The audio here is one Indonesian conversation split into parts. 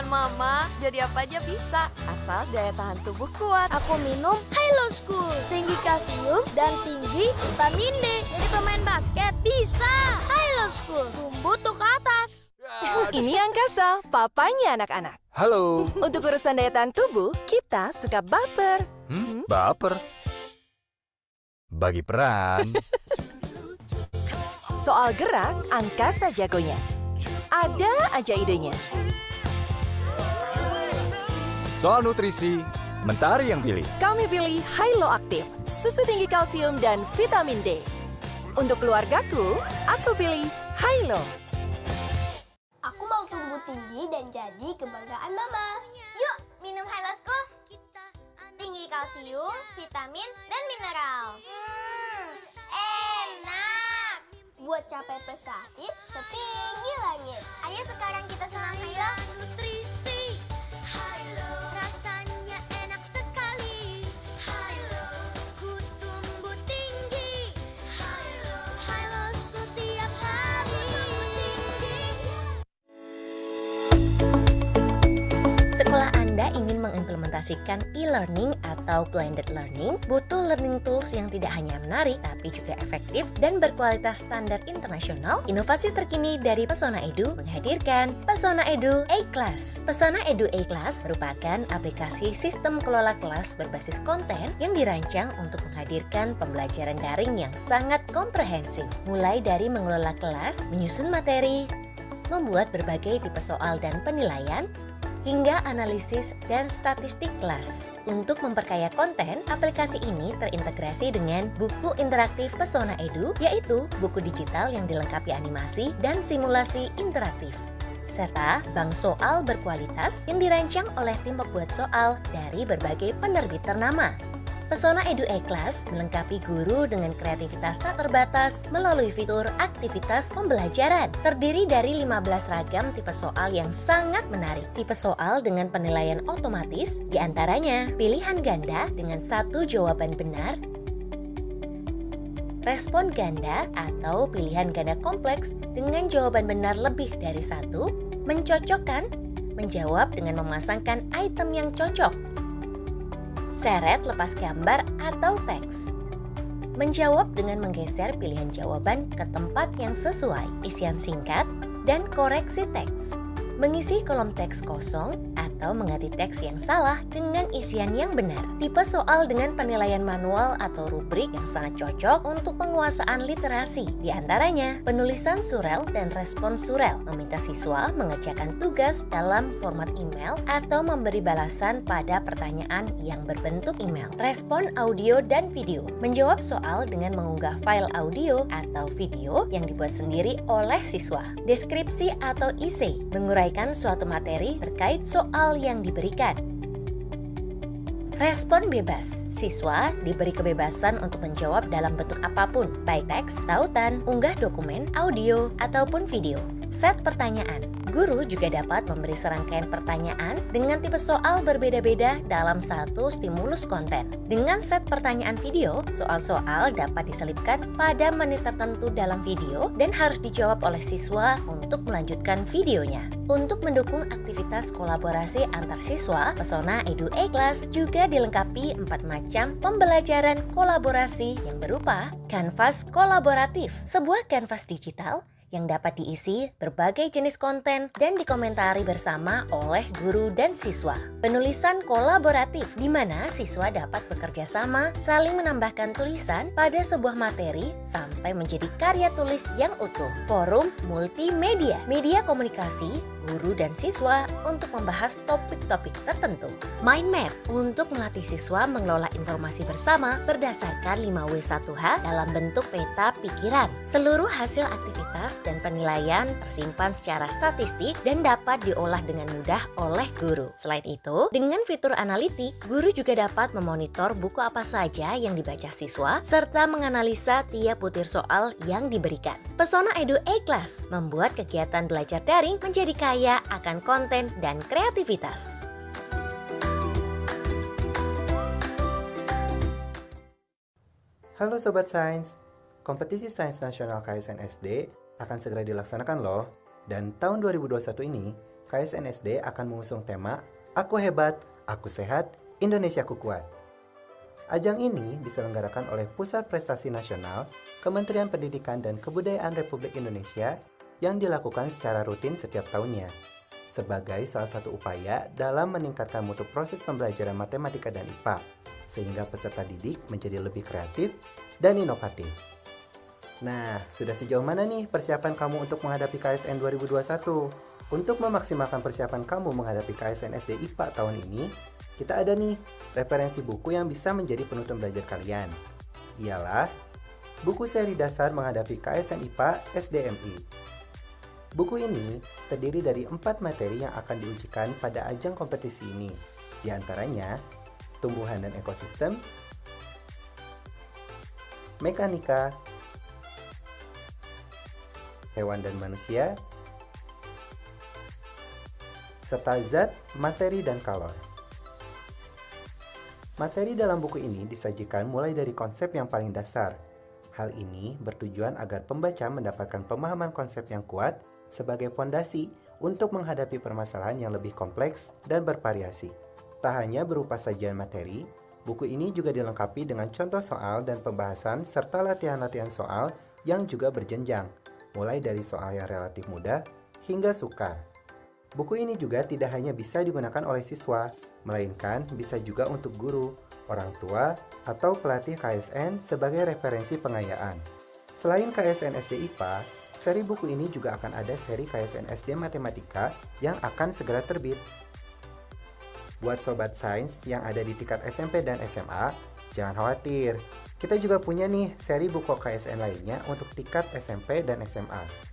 Mama, jadi apa aja bisa, asal daya tahan tubuh kuat. Aku minum Hilo School, tinggi kalsium dan tinggi vitamin D. Jadi pemain basket bisa. Hilo School, tumbuh tuh ke atas. Ini Angkasa, papanya anak-anak. Halo. Untuk urusan daya tahan tubuh, kita suka baper. Baper? Bagi peran. Soal gerak, Angkasa jagonya. Ada aja idenya. Soal nutrisi, Mentari yang pilih. Kami pilih Hilo Aktif, susu tinggi kalsium dan vitamin D. Untuk keluargaku, aku pilih Hilo. Aku mau tumbuh tinggi dan jadi kebanggaan Mama. Yuk, minum Hilo School. Tinggi kalsium, vitamin, dan mineral. Enak. Buat capai prestasi setinggi langit. Ayo sekarang kita senam Hilo. Nutrisi Hilo, rasanya enak sekali. Hilo, ku tumbuh tinggi. Hilo, Hilo School tiap hari. Sekolah Anda ingin mengimplementasikan e-learning atau blended learning, butuh learning tools yang tidak hanya menarik, tapi juga efektif dan berkualitas standar internasional. Inovasi terkini dari Pesona Edu menghadirkan Pesona Edu A-Class. Pesona Edu A-Class merupakan aplikasi sistem kelola kelas berbasis konten yang dirancang untuk menghadirkan pembelajaran daring yang sangat komprehensif. Mulai dari mengelola kelas, menyusun materi, membuat berbagai tipe soal dan penilaian, hingga analisis dan statistik kelas. Untuk memperkaya konten, aplikasi ini terintegrasi dengan buku interaktif Pesona Edu, yaitu buku digital yang dilengkapi animasi dan simulasi interaktif, serta bank soal berkualitas yang dirancang oleh tim pembuat soal dari berbagai penerbit ternama. Pesona Edu A-Class melengkapi guru dengan kreativitas tak terbatas melalui fitur aktivitas pembelajaran. Terdiri dari 15 ragam tipe soal yang sangat menarik. Tipe soal dengan penilaian otomatis, diantaranya pilihan ganda dengan satu jawaban benar, respon ganda atau pilihan ganda kompleks dengan jawaban benar lebih dari satu, mencocokkan, menjawab dengan memasangkan item yang cocok, seret lepas gambar atau teks, menjawab dengan menggeser pilihan jawaban ke tempat yang sesuai, isian singkat, dan koreksi teks, mengisi kolom teks kosong atau mengganti teks yang salah dengan isian yang benar. Tipe soal dengan penilaian manual atau rubrik yang sangat cocok untuk penguasaan literasi, diantaranya penulisan surel dan respon surel, meminta siswa mengerjakan tugas dalam format email atau memberi balasan pada pertanyaan yang berbentuk email. Respon audio dan video, menjawab soal dengan mengunggah file audio atau video yang dibuat sendiri oleh siswa. Deskripsi atau essay, menguraikan suatu materi terkait soal yang diberikan. Respon bebas, siswa diberi kebebasan untuk menjawab dalam bentuk apapun, baik teks, tautan, unggah dokumen, audio, ataupun video. Set pertanyaan, guru juga dapat memberi serangkaian pertanyaan dengan tipe soal berbeda-beda dalam satu stimulus konten. Dengan set pertanyaan video, soal-soal dapat diselipkan pada menit tertentu dalam video dan harus dijawab oleh siswa untuk melanjutkan videonya. Untuk mendukung aktivitas kolaborasi antar siswa, Pesona Edu A-Class juga dilengkapi 4 macam pembelajaran kolaborasi yang berupa kanvas kolaboratif, sebuah kanvas digital yang dapat diisi berbagai jenis konten dan dikomentari bersama oleh guru dan siswa. Penulisan kolaboratif, di mana siswa dapat bekerja sama saling menambahkan tulisan pada sebuah materi sampai menjadi karya tulis yang utuh. Forum multimedia, media komunikasi guru dan siswa untuk membahas topik-topik tertentu. Mind map untuk melatih siswa mengelola informasi bersama berdasarkan 5W1H dalam bentuk peta pikiran. Seluruh hasil aktivitas dan penilaian tersimpan secara statistik dan dapat diolah dengan mudah oleh guru. Selain itu, dengan fitur analitik, guru juga dapat memonitor buku apa saja yang dibaca siswa serta menganalisa tiap butir soal yang diberikan. Pesona Edu A-Class membuat kegiatan belajar daring menjadi kaya akan konten dan kreativitas. Halo Sobat Sains, kompetisi Sains Nasional KSN SD akan segera dilaksanakan loh. Dan tahun 2021 ini, KSN SD akan mengusung tema Aku Hebat, Aku Sehat, Indonesiaku Kuat. Ajang ini diselenggarakan oleh Pusat Prestasi Nasional, Kementerian Pendidikan dan Kebudayaan Republik Indonesia yang dilakukan secara rutin setiap tahunnya, sebagai salah satu upaya dalam meningkatkan mutu proses pembelajaran matematika dan IPA, sehingga peserta didik menjadi lebih kreatif dan inovatif. Nah, sudah sejauh mana nih persiapan kamu untuk menghadapi KSN 2021? Untuk memaksimalkan persiapan kamu menghadapi KSN SD IPA tahun ini, kita ada nih referensi buku yang bisa menjadi penuntun belajar kalian. Ialah buku seri dasar menghadapi KSN IPA SDMI. Buku ini terdiri dari 4 materi yang akan diujikan pada ajang kompetisi ini. Di antaranya, tumbuhan dan ekosistem, mekanika, hewan dan manusia, serta zat, materi, dan kalor. Materi dalam buku ini disajikan mulai dari konsep yang paling dasar. Hal ini bertujuan agar pembaca mendapatkan pemahaman konsep yang kuat sebagai fondasi untuk menghadapi permasalahan yang lebih kompleks dan bervariasi. Tak hanya berupa sajian materi, buku ini juga dilengkapi dengan contoh soal dan pembahasan serta latihan-latihan soal yang juga berjenjang, mulai dari soal yang relatif mudah hingga sukar. Buku ini juga tidak hanya bisa digunakan oleh siswa, melainkan bisa juga untuk guru, orang tua, atau pelatih KSN sebagai referensi pengayaan. Selain KSN SD IPA, seri buku ini juga akan ada seri KSN SD Matematika yang akan segera terbit. Buat Sobat Sains yang ada di tingkat SMP dan SMA, jangan khawatir. Kita juga punya nih seri buku KSN lainnya untuk tingkat SMP dan SMA.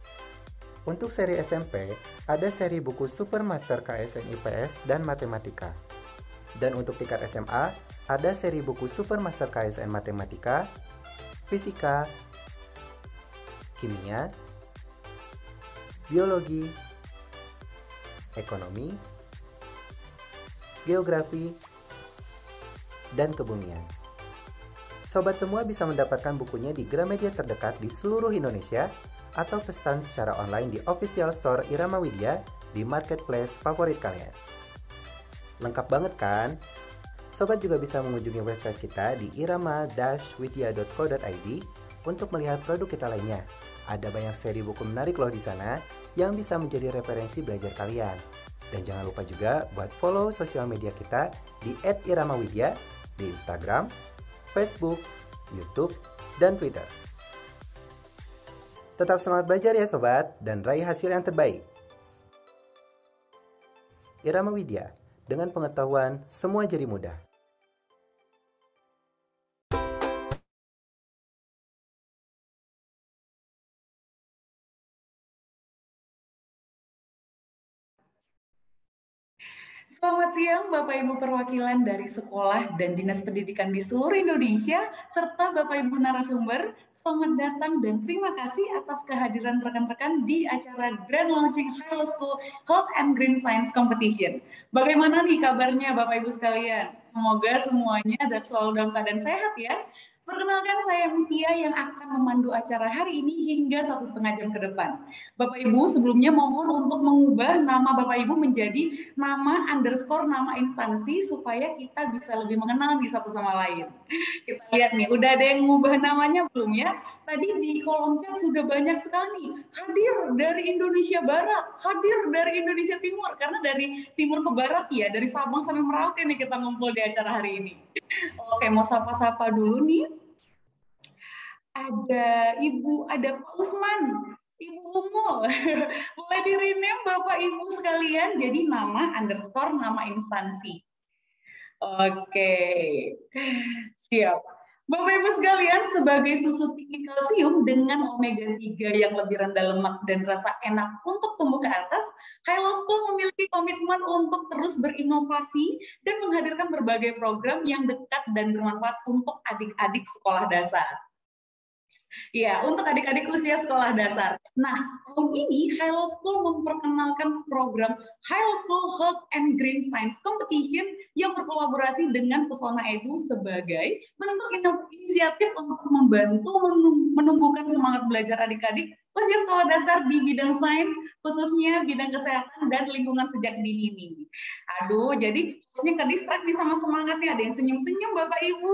Untuk seri SMP, ada seri buku Super Master KSN IPS dan Matematika. Dan untuk tingkat SMA, ada seri buku Super Master KSN Matematika, Fisika, Kimia, Biologi, Ekonomi, Geografi, dan Kebumian. Sobat semua bisa mendapatkan bukunya di Gramedia terdekat di seluruh Indonesia atau pesan secara online di official store Irama Widya di marketplace favorit kalian. Lengkap banget kan? Sobat juga bisa mengunjungi website kita di irama-widya.co.id untuk melihat produk kita lainnya. Ada banyak seri buku menarik loh di sana yang bisa menjadi referensi belajar kalian. Dan jangan lupa juga buat follow sosial media kita di @iramawidya di Instagram, Facebook, YouTube, dan Twitter. Tetap semangat belajar ya sobat, dan raih hasil yang terbaik. Irama Widya, dengan pengetahuan semua jadi mudah. Selamat siang Bapak Ibu perwakilan dari sekolah dan dinas pendidikan di seluruh Indonesia, serta Bapak Ibu narasumber. Selamat datang dan terima kasih atas kehadiran rekan-rekan di acara Grand Launching High School Health and Green Science Competition. Bagaimana nih kabarnya Bapak Ibu sekalian? Semoga semuanya selalu dalam keadaan sehat ya. Perkenalkan saya Mutia yang akan memandu acara hari ini hingga 1,5 jam ke depan. Bapak Ibu sebelumnya mohon untuk mengubah nama Bapak Ibu menjadi nama underscore nama instansi supaya kita bisa lebih mengenal di satu sama lain. Kita lihat nih, udah ada yang mengubah namanya belum ya? Tadi di kolom chat sudah banyak sekali hadir dari Indonesia Barat, hadir dari Indonesia Timur, karena dari timur ke barat ya, dari Sabang sampai Merauke nih kita ngumpul di acara hari ini. Oke, mau sapa-sapa dulu nih. Ada Ibu, ada Pak Usman, Ibu Umul. Boleh di-rename Bapak Ibu sekalian jadi nama underscore nama instansi. Oke, siap. Bapak Ibu sekalian, sebagai susu tinggi kalsium dengan omega 3 yang lebih rendah lemak dan rasa enak untuk tumbuh ke atas, Hello School memiliki komitmen untuk terus berinovasi dan menghadirkan berbagai program yang dekat dan bermanfaat untuk adik-adik sekolah dasar. Ya, untuk adik-adik usia sekolah dasar. Nah, tahun ini Hello School memperkenalkan program Hello School Health and Green Science Competition yang berkolaborasi dengan Pesona Edu sebagai bentuk inisiatif untuk membantu menumbuhkan semangat belajar adik-adik usia sekolah dasar di bidang sains, khususnya bidang kesehatan dan lingkungan sejak dini nih. Aduh, jadi hostnya ke distract nih sama semangatnya. Ada yang senyum-senyum Bapak Ibu,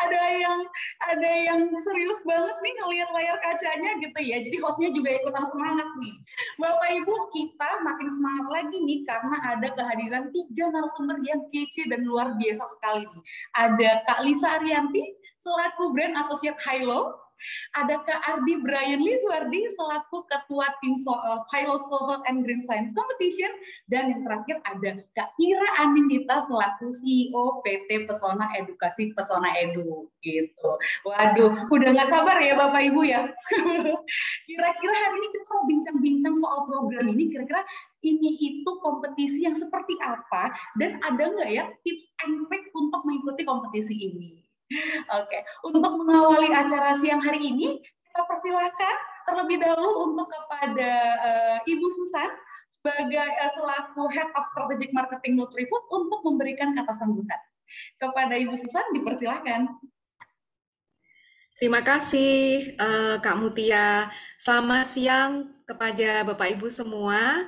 ada yang serius banget nih ngelihat layar kacanya gitu ya. Jadi hostnya juga ikutan semangat nih. Bapak Ibu, kita makin semangat lagi nih karena ada kehadiran 3 narasumber yang kece dan luar biasa sekali nih. Ada Kak Lisa Arianti selaku Brand Associate Hilo. Ada Kak Ardi Brian Lizwardi selaku Ketua Tim Hilo School Health and Green Science Competition, dan yang terakhir ada Kak Ira Anindita selaku CEO PT Pesona Edukasi Pesona Edu gitu. Waduh, udah nggak sabar ya Bapak Ibu ya. Kira-kira hari ini kita mau bincang-bincang soal program ini, kira-kira ini itu kompetisi yang seperti apa, dan ada nggak ya tips and trick untuk mengikuti kompetisi ini. Oke, untuk mengawali acara siang hari ini, kita persilakan terlebih dahulu untuk kepada Ibu Susan sebagai selaku Head of Strategic Marketing Nutrifood untuk memberikan kata sambutan. Kepada Ibu Susan, dipersilakan. Terima kasih Kak Mutia. Selamat siang kepada Bapak Ibu semua,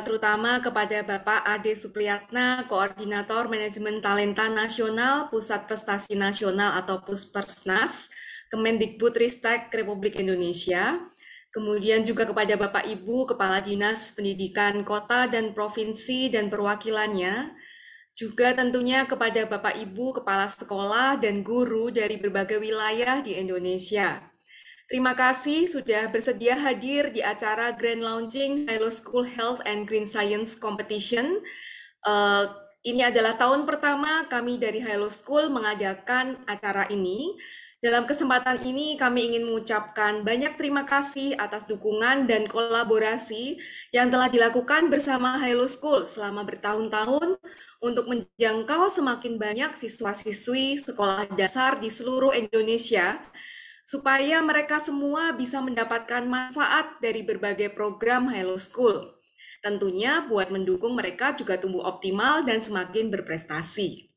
terutama kepada Bapak Ade Supriyatna, Koordinator Manajemen Talenta Nasional Pusat Prestasi Nasional atau Puspersnas, Kemendikbudristek Republik Indonesia. Kemudian juga kepada Bapak Ibu Kepala Dinas Pendidikan Kota dan Provinsi dan perwakilannya. Juga tentunya kepada Bapak Ibu Kepala Sekolah dan guru dari berbagai wilayah di Indonesia. Terima kasih sudah bersedia hadir di acara Grand Launching Hilo School Health and Green Science Competition. Ini adalah tahun pertama kami dari Hilo School mengadakan acara ini. Dalam kesempatan ini kami ingin mengucapkan banyak terima kasih atas dukungan dan kolaborasi yang telah dilakukan bersama Hilo School selama bertahun-tahun untuk menjangkau semakin banyak siswa-siswi sekolah dasar di seluruh Indonesia, supaya mereka semua bisa mendapatkan manfaat dari berbagai program Hilo School. Tentunya buat mendukung mereka juga tumbuh optimal dan semakin berprestasi.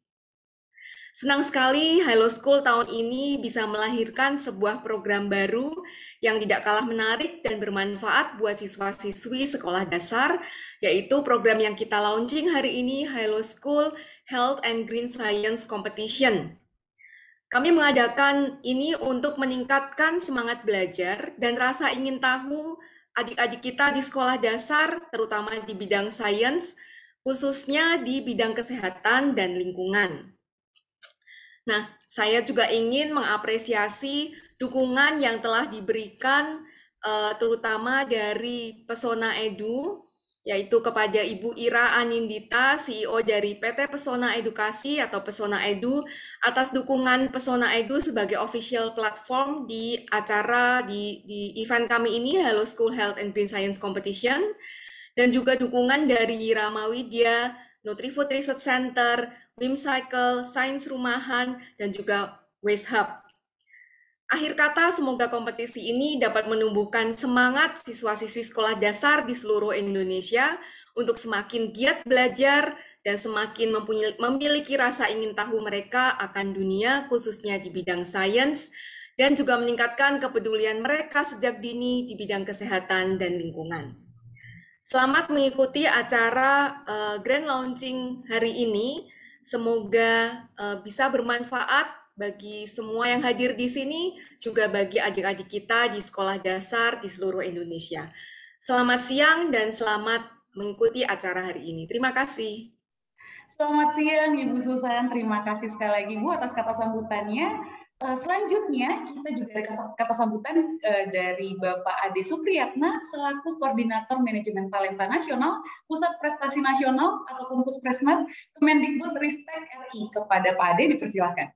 Senang sekali Hilo School tahun ini bisa melahirkan sebuah program baru yang tidak kalah menarik dan bermanfaat buat siswa-siswi sekolah dasar, yaitu program yang kita launching hari ini, Hilo School Health and Green Science Competition. Kami mengadakan ini untuk meningkatkan semangat belajar dan rasa ingin tahu adik-adik kita di sekolah dasar, terutama di bidang sains, khususnya di bidang kesehatan dan lingkungan. Nah, saya juga ingin mengapresiasi dukungan yang telah diberikan terutama dari Pesona Edu, yaitu kepada Ibu Ira Anindita, CEO dari PT Pesona Edukasi atau Pesona Edu, atas dukungan Pesona Edu sebagai official platform di acara di event kami ini, Hilo School Health and Green Science Competition, dan juga dukungan dari Rama Widya, Nutrifood Research Center, Wimcycle, Sains Rumahan, dan juga Waste Hub. Akhir kata, semoga kompetisi ini dapat menumbuhkan semangat siswa-siswi sekolah dasar di seluruh Indonesia untuk semakin giat belajar dan semakin memiliki rasa ingin tahu mereka akan dunia, khususnya di bidang sains, dan juga meningkatkan kepedulian mereka sejak dini di bidang kesehatan dan lingkungan. Selamat mengikuti acara Grand Launching hari ini. Semoga bisa bermanfaat bagi semua yang hadir di sini, juga bagi adik-adik kita di sekolah dasar di seluruh Indonesia. Selamat siang dan selamat mengikuti acara hari ini. Terima kasih. Selamat siang Ibu Susan, terima kasih sekali lagi Bu atas kata sambutannya. Selanjutnya kita juga ada kata sambutan dari Bapak Ade Supriyatna selaku Koordinator Manajemen Talenta Nasional Pusat Prestasi Nasional ataupun Puspersnas Kemendikbudristek RI. Kepada Pak Ade dipersilakan.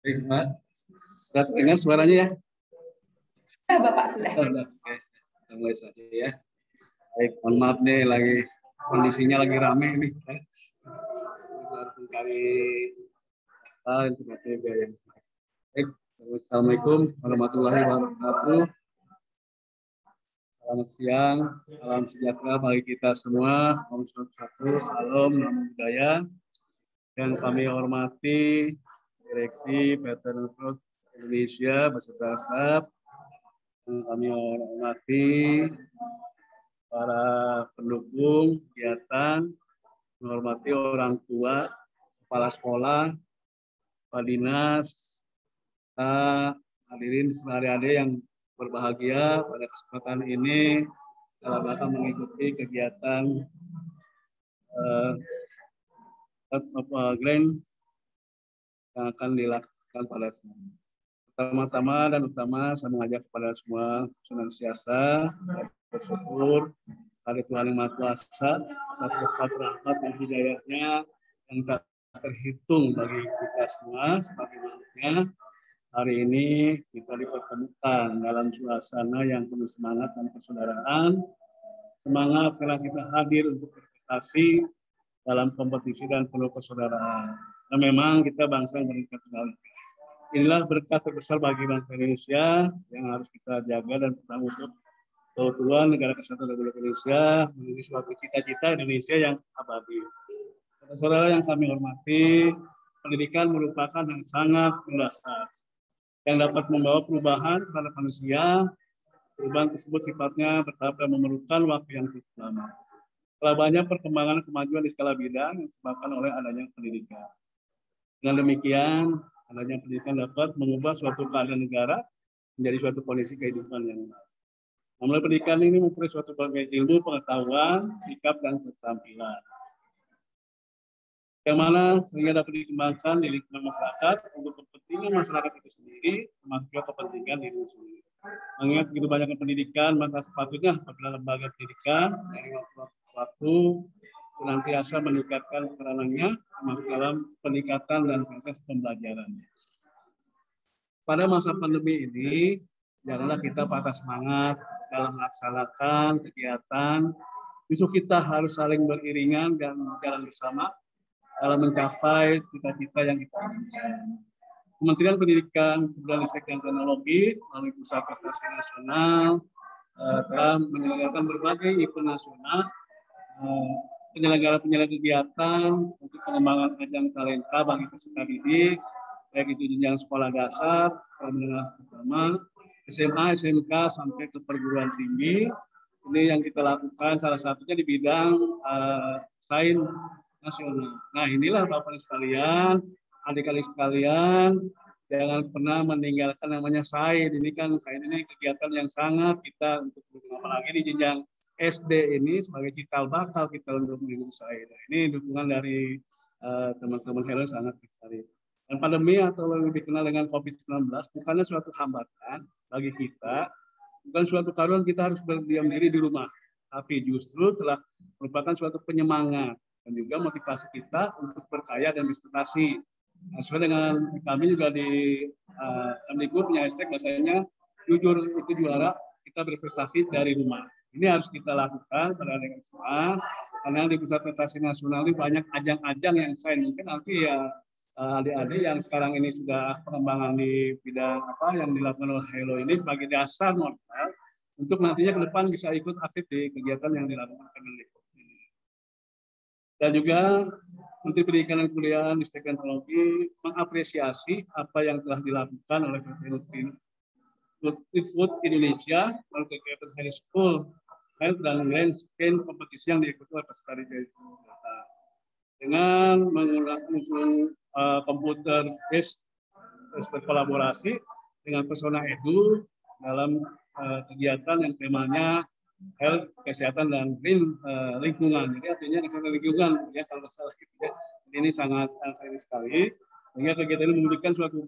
Baik, Mbak. Sudah dengar suaranya ya? Sudah, Bapak, sudah. Sudah. Oke. Mulai saja ya. Baik, mohon maaf nih, lagi kondisinya lagi rame nih. Harus mencari alternatif yang baik. Assalamualaikum warahmatullahi wabarakatuh. Selamat siang, salam sejahtera bagi kita semua. Om Swastiastu, salam, namo buddhaya. Yang kami hormati Direksi PT Network Indonesia beserta staf. Yang kami hormati para pendukung kegiatan, menghormati orang tua, kepala sekolah, kepala dinas, hadirin adik-adik yang berbahagia pada kesempatan ini dalam rangka mengikuti kegiatan Grand yang akan dilakukan pada semua. Pertama-tama dan utama saya mengajak kepada semua senantiasa bersyukur pada Tuhan Yang Maha Kuasa atas berkat rahmat dan hidayahnya yang tak terhitung bagi kita semua. Sebagaimana hari ini kita dipertemukan dalam suasana yang penuh semangat dan persaudaraan. Semangat karena kita hadir untuk berprestasi dalam kompetisi dan penuh persaudaraan. Dan memang kita bangsa yang berikat tunggal ika. Inilah berkat terbesar bagi bangsa Indonesia yang harus kita jaga dan bertanggung jawab keutuhan negara kesatuan Republik Indonesia menuju suatu cita-cita Indonesia yang abadi. Saudara-saudara yang kami hormati, pendidikan merupakan yang sangat mendasar yang dapat membawa perubahan terhadap manusia. Perubahan tersebut sifatnya bertahap dan memerlukan waktu yang cukup lama. Telah banyak perkembangan kemajuan di skala bidang yang disebabkan oleh adanya pendidikan. Dengan demikian, adanya pendidikan dapat mengubah suatu keadaan negara menjadi suatu kondisi kehidupan yang baik. Melalui pendidikan ini mempunyai suatu berbagai ilmu, pengetahuan, sikap, dan keterampilan yang mana sehingga dapat dikembangkan di lingkungan masyarakat untuk kepentingan masyarakat itu sendiri, termasuk juga kepentingan diri sendiri. Mengingat begitu banyaknya pendidikan, maka sepatutnya apabila lembaga pendidikan dari waktu ke waktu senantiasa meningkatkan peranannya termasuk dalam peningkatan dan proses pembelajaran. Pada masa pandemi ini, janganlah kita patah semangat dalam melaksanakan kegiatan. Justru kita harus saling beriringan dan berjalan bersama dalam mencapai cita-cita yang kita inginkan. Kementerian Pendidikan, Kebudayaan, Riset dan Teknologi melalui Pusat Prestasi Nasional telah menyelenggarakan berbagai event nasional, penyelenggara kegiatan untuk pengembangan ajang talenta bagi peserta didik, baik itu jenjang sekolah dasar, sekolah menengah pertama, SMA, SMK sampai ke perguruan tinggi. Ini yang kita lakukan salah satunya di bidang sains nasional. Nah, inilah Bapak sekalian, adik-adik sekalian, jangan pernah meninggalkan namanya sains. Ini kan sains ini kegiatan yang sangat kita untuk apalagi di jenjang SD ini sebagai cikal bakal kita untuk mengikuti sains. Nah, ini dukungan dari teman-teman Hello sangat besar. Dan pandemi atau lebih dikenal dengan COVID-19 bukannya suatu hambatan bagi kita, bukan suatu karuan kita harus berdiam diri di rumah, tapi justru telah merupakan suatu penyemangat dan juga motivasi kita untuk berkarya dan berprestasi. Nah, sesuai dengan kami juga di Kemdikbud punya hashtag bahasanya jujur itu juara, kita berprestasi dari rumah. Ini harus kita lakukan pada adik semua, karena di Pusat Prestasi Nasional ini banyak ajang-ajang yang saya mungkin nanti ya adik-adik yang sekarang ini sudah pengembangan di bidang apa yang dilakukan oleh Hello ini sebagai dasar modal untuk nantinya ke depan bisa ikut aktif di kegiatan yang dilakukan Kemdikbud. Dan juga Menteri Pendidikan dan Kebudayaan, Riset dan Teknologi mengapresiasi apa yang telah dilakukan oleh PT Food Indonesia melalui kegiatan High School Health dan Grand Skin kompetisi yang diikuti oleh peserta didik dengan menggunakan komputer based berkolaborasi dengan Pesona Edu dalam kegiatan yang temanya health, kesehatan dan green lingkungan. Jadi artinya kesehatan lingkungan ya kalau salah gitu ya. Ini sangat serius sekali. Sehingga kegiatan ini memberikan suatu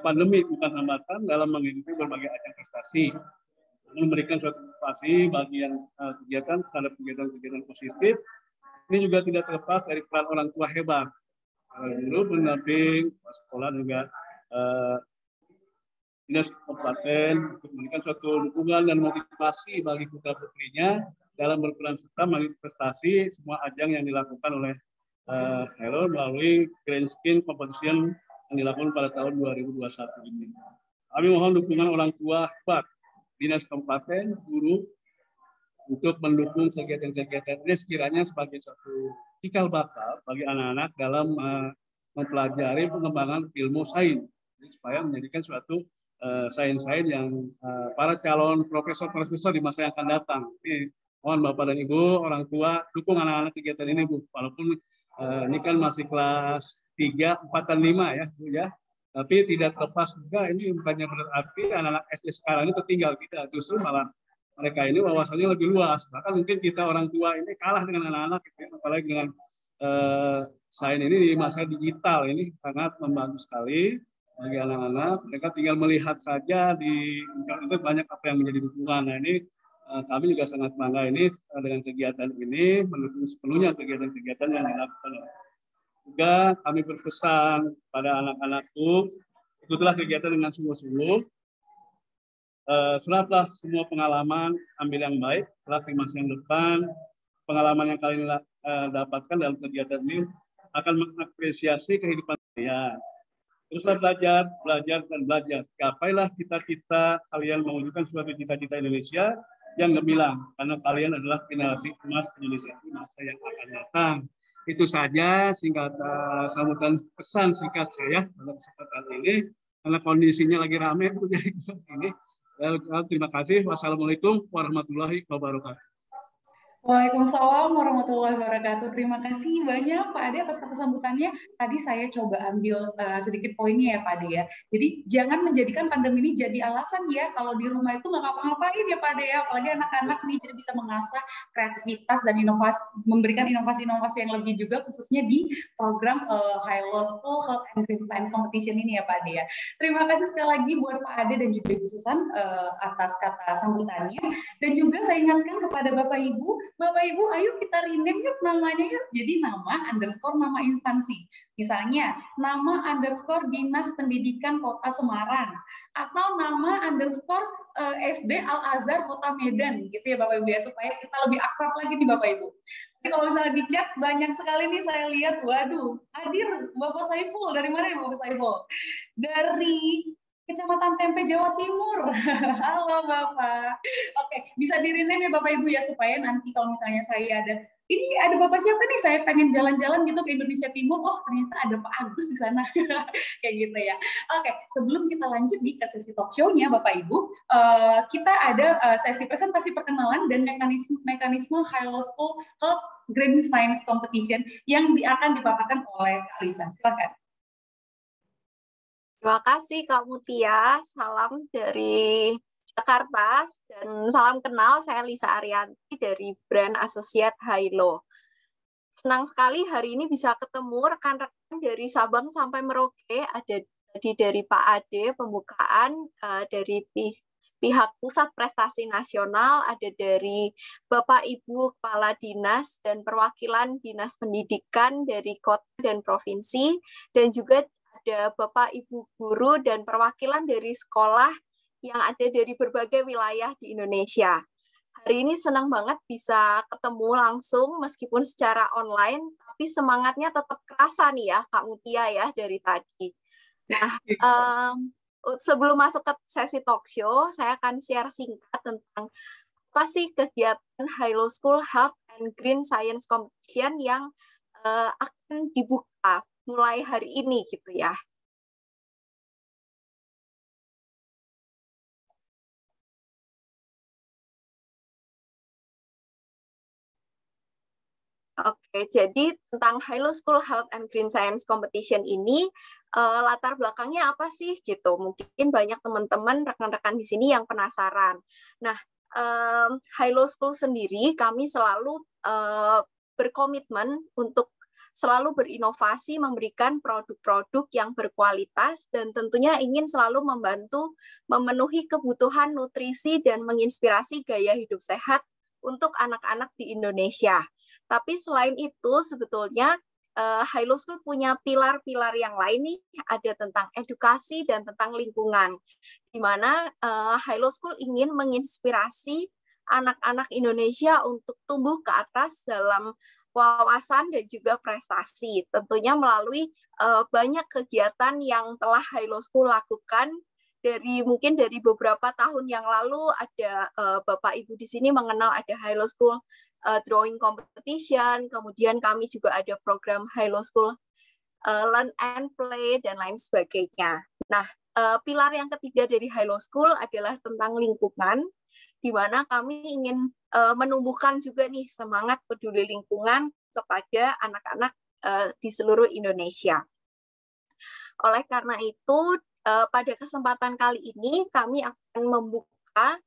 pandemi bukan hambatan dalam mengikuti berbagai ajang prestasi. Memberikan suatu motivasi bagi yang kegiatan terhadap kegiatan-kegiatan positif. Ini juga tidak terlepas dari peran orang tua hebat. Guru pendamping, sekolah juga dinas kabupaten untuk memberikan suatu dukungan dan motivasi bagi putra putrinya dalam berperan serta manifestasi semua ajang yang dilakukan oleh Hello melalui Grand Skin Competition yang dilakukan pada tahun 2021 ini. Kami mohon dukungan orang tua hebat, dinas kabupaten, guru, untuk mendukung kegiatan-kegiatan ini sekiranya sebagai suatu cikal bakal bagi anak-anak dalam mempelajari pengembangan ilmu sains, supaya menjadikan suatu sains-sains yang para calon profesor-profesor di masa yang akan datang. Jadi, mohon Bapak dan Ibu, orang tua, dukung anak-anak kegiatan ini, Bu. Walaupun ini kan masih kelas 3, 4, dan 5 ya, Bu ya. Tapi tidak terlepas juga, ini bukannya berarti anak-anak SD sekarang ini tertinggal. Tidak, justru malah mereka ini wawasannya lebih luas. Bahkan mungkin kita orang tua ini kalah dengan anak-anak, apalagi dengan sains ini di masa digital ini sangat membantu sekali bagi anak-anak. Mereka tinggal melihat saja di internet banyak apa yang menjadi dukungan. Nah ini kami juga sangat bangga ini dengan kegiatan ini, mendukung sepenuhnya kegiatan-kegiatan yang dilakukan. Juga kami berpesan pada anak-anakku, ikutlah kegiatan dengan sungguh-sungguh. Seraplah semua pengalaman, ambil yang baik, serap di masa yang depan. Pengalaman yang kalian dapatkan dalam kegiatan ini akan mengapresiasi kehidupan kalian. Teruslah belajar, dan belajar. Gapailah cita-cita kalian mewujudkan suatu cita-cita Indonesia yang gemilang, karena kalian adalah generasi emas Indonesia di masa yang akan datang. Itu saja singkat sambutan pesan singkat saya pada kesempatan ini, karena kondisinya lagi ramai Bu, jadi ini. Terima kasih. Wassalamualaikum warahmatullahi wabarakatuh. Waalaikumsalam warahmatullahi wabarakatuh. Terima kasih banyak Pak Ade atas kata sambutannya. Tadi saya coba ambil sedikit poinnya ya Pak Ade ya. Jadi jangan menjadikan pandemi ini jadi alasan ya kalau di rumah itu nggak ngapa-ngapain ya Pak Ade ya. Apalagi anak-anak nih jadi bisa mengasah kreativitas dan inovasi, memberikan inovasi-inovasi yang lebih juga khususnya di program Hilo School Health and Green Science Competition ini ya Pak Ade ya. Terima kasih sekali lagi buat Pak Ade dan juga Ibu Susan atas kata sambutannya. Dan juga saya ingatkan kepada Bapak Ibu, ayo kita rename yuk namanya yuk. Jadi nama underscore nama instansi. Misalnya nama underscore Dinas Pendidikan Kota Semarang atau nama underscore SD Al-Azhar Kota Medan gitu ya Bapak Ibu ya, supaya kita lebih akrab lagi nih Bapak Ibu. Jadi kalau misalnya di chat banyak sekali nih saya lihat, waduh, hadir Bapak Saiful. Dari mana ya Bapak Saiful? Dari Kecamatan Tempe, Jawa Timur. Halo Bapak. Oke, bisa di-rename ya Bapak Ibu ya, supaya nanti kalau misalnya saya ini ada Bapak siapa nih, saya pengen jalan-jalan gitu ke Indonesia Timur, oh ternyata ada Pak Agus di sana. Kayak gitu ya. Oke, sebelum kita lanjut nih ke sesi talk show-nya Bapak Ibu, kita ada sesi presentasi perkenalan dan mekanisme Hilo School Health Green Science Competition yang akan dipaparkan oleh Kak Lisa. Silakan. Terima kasih Kak Mutia, salam dari Jakarta dan salam kenal, saya Lisa Arianti dari brand Associate Hilo. Senang sekali hari ini bisa ketemu rekan-rekan dari Sabang sampai Merauke, ada tadi dari Pak Ade pembukaan, dari pihak Pusat Prestasi Nasional, ada dari Bapak Ibu Kepala Dinas dan perwakilan Dinas Pendidikan dari kota dan provinsi, dan juga ada Bapak Ibu guru dan perwakilan dari sekolah yang ada dari berbagai wilayah di Indonesia. Hari ini senang banget bisa ketemu langsung meskipun secara online, tapi semangatnya tetap kerasa nih ya Kak Mutia ya dari tadi. Nah, sebelum masuk ke sesi talk show, saya akan share singkat tentang apa sih kegiatan Hilo School Health and Green Science Competition yang akan dibuka mulai hari ini gitu ya. Oke, jadi tentang Hilo School Health and Green Science Competition ini latar belakangnya apa sih gitu? Mungkin banyak teman-teman rekan-rekan di sini yang penasaran. Nah, Hilo School sendiri kami selalu berkomitmen untuk selalu berinovasi, memberikan produk-produk yang berkualitas, dan tentunya ingin selalu membantu memenuhi kebutuhan nutrisi dan menginspirasi gaya hidup sehat untuk anak-anak di Indonesia. Tapi selain itu, sebetulnya Hilo School punya pilar-pilar yang lain nih, ada tentang edukasi dan tentang lingkungan, di mana Hilo School ingin menginspirasi anak-anak Indonesia untuk tumbuh ke atas dalam wawasan dan juga prestasi, tentunya melalui banyak kegiatan yang telah Hilo School lakukan mungkin dari beberapa tahun yang lalu ada Bapak Ibu di sini mengenal ada Hilo School Drawing Competition, kemudian kami juga ada program Hilo School Learn and Play dan lain sebagainya. Nah, pilar yang ketiga dari Hilo School adalah tentang lingkungan, di mana kami ingin menumbuhkan juga nih semangat peduli lingkungan kepada anak-anak di seluruh Indonesia. Oleh karena itu, pada kesempatan kali ini kami akan membuka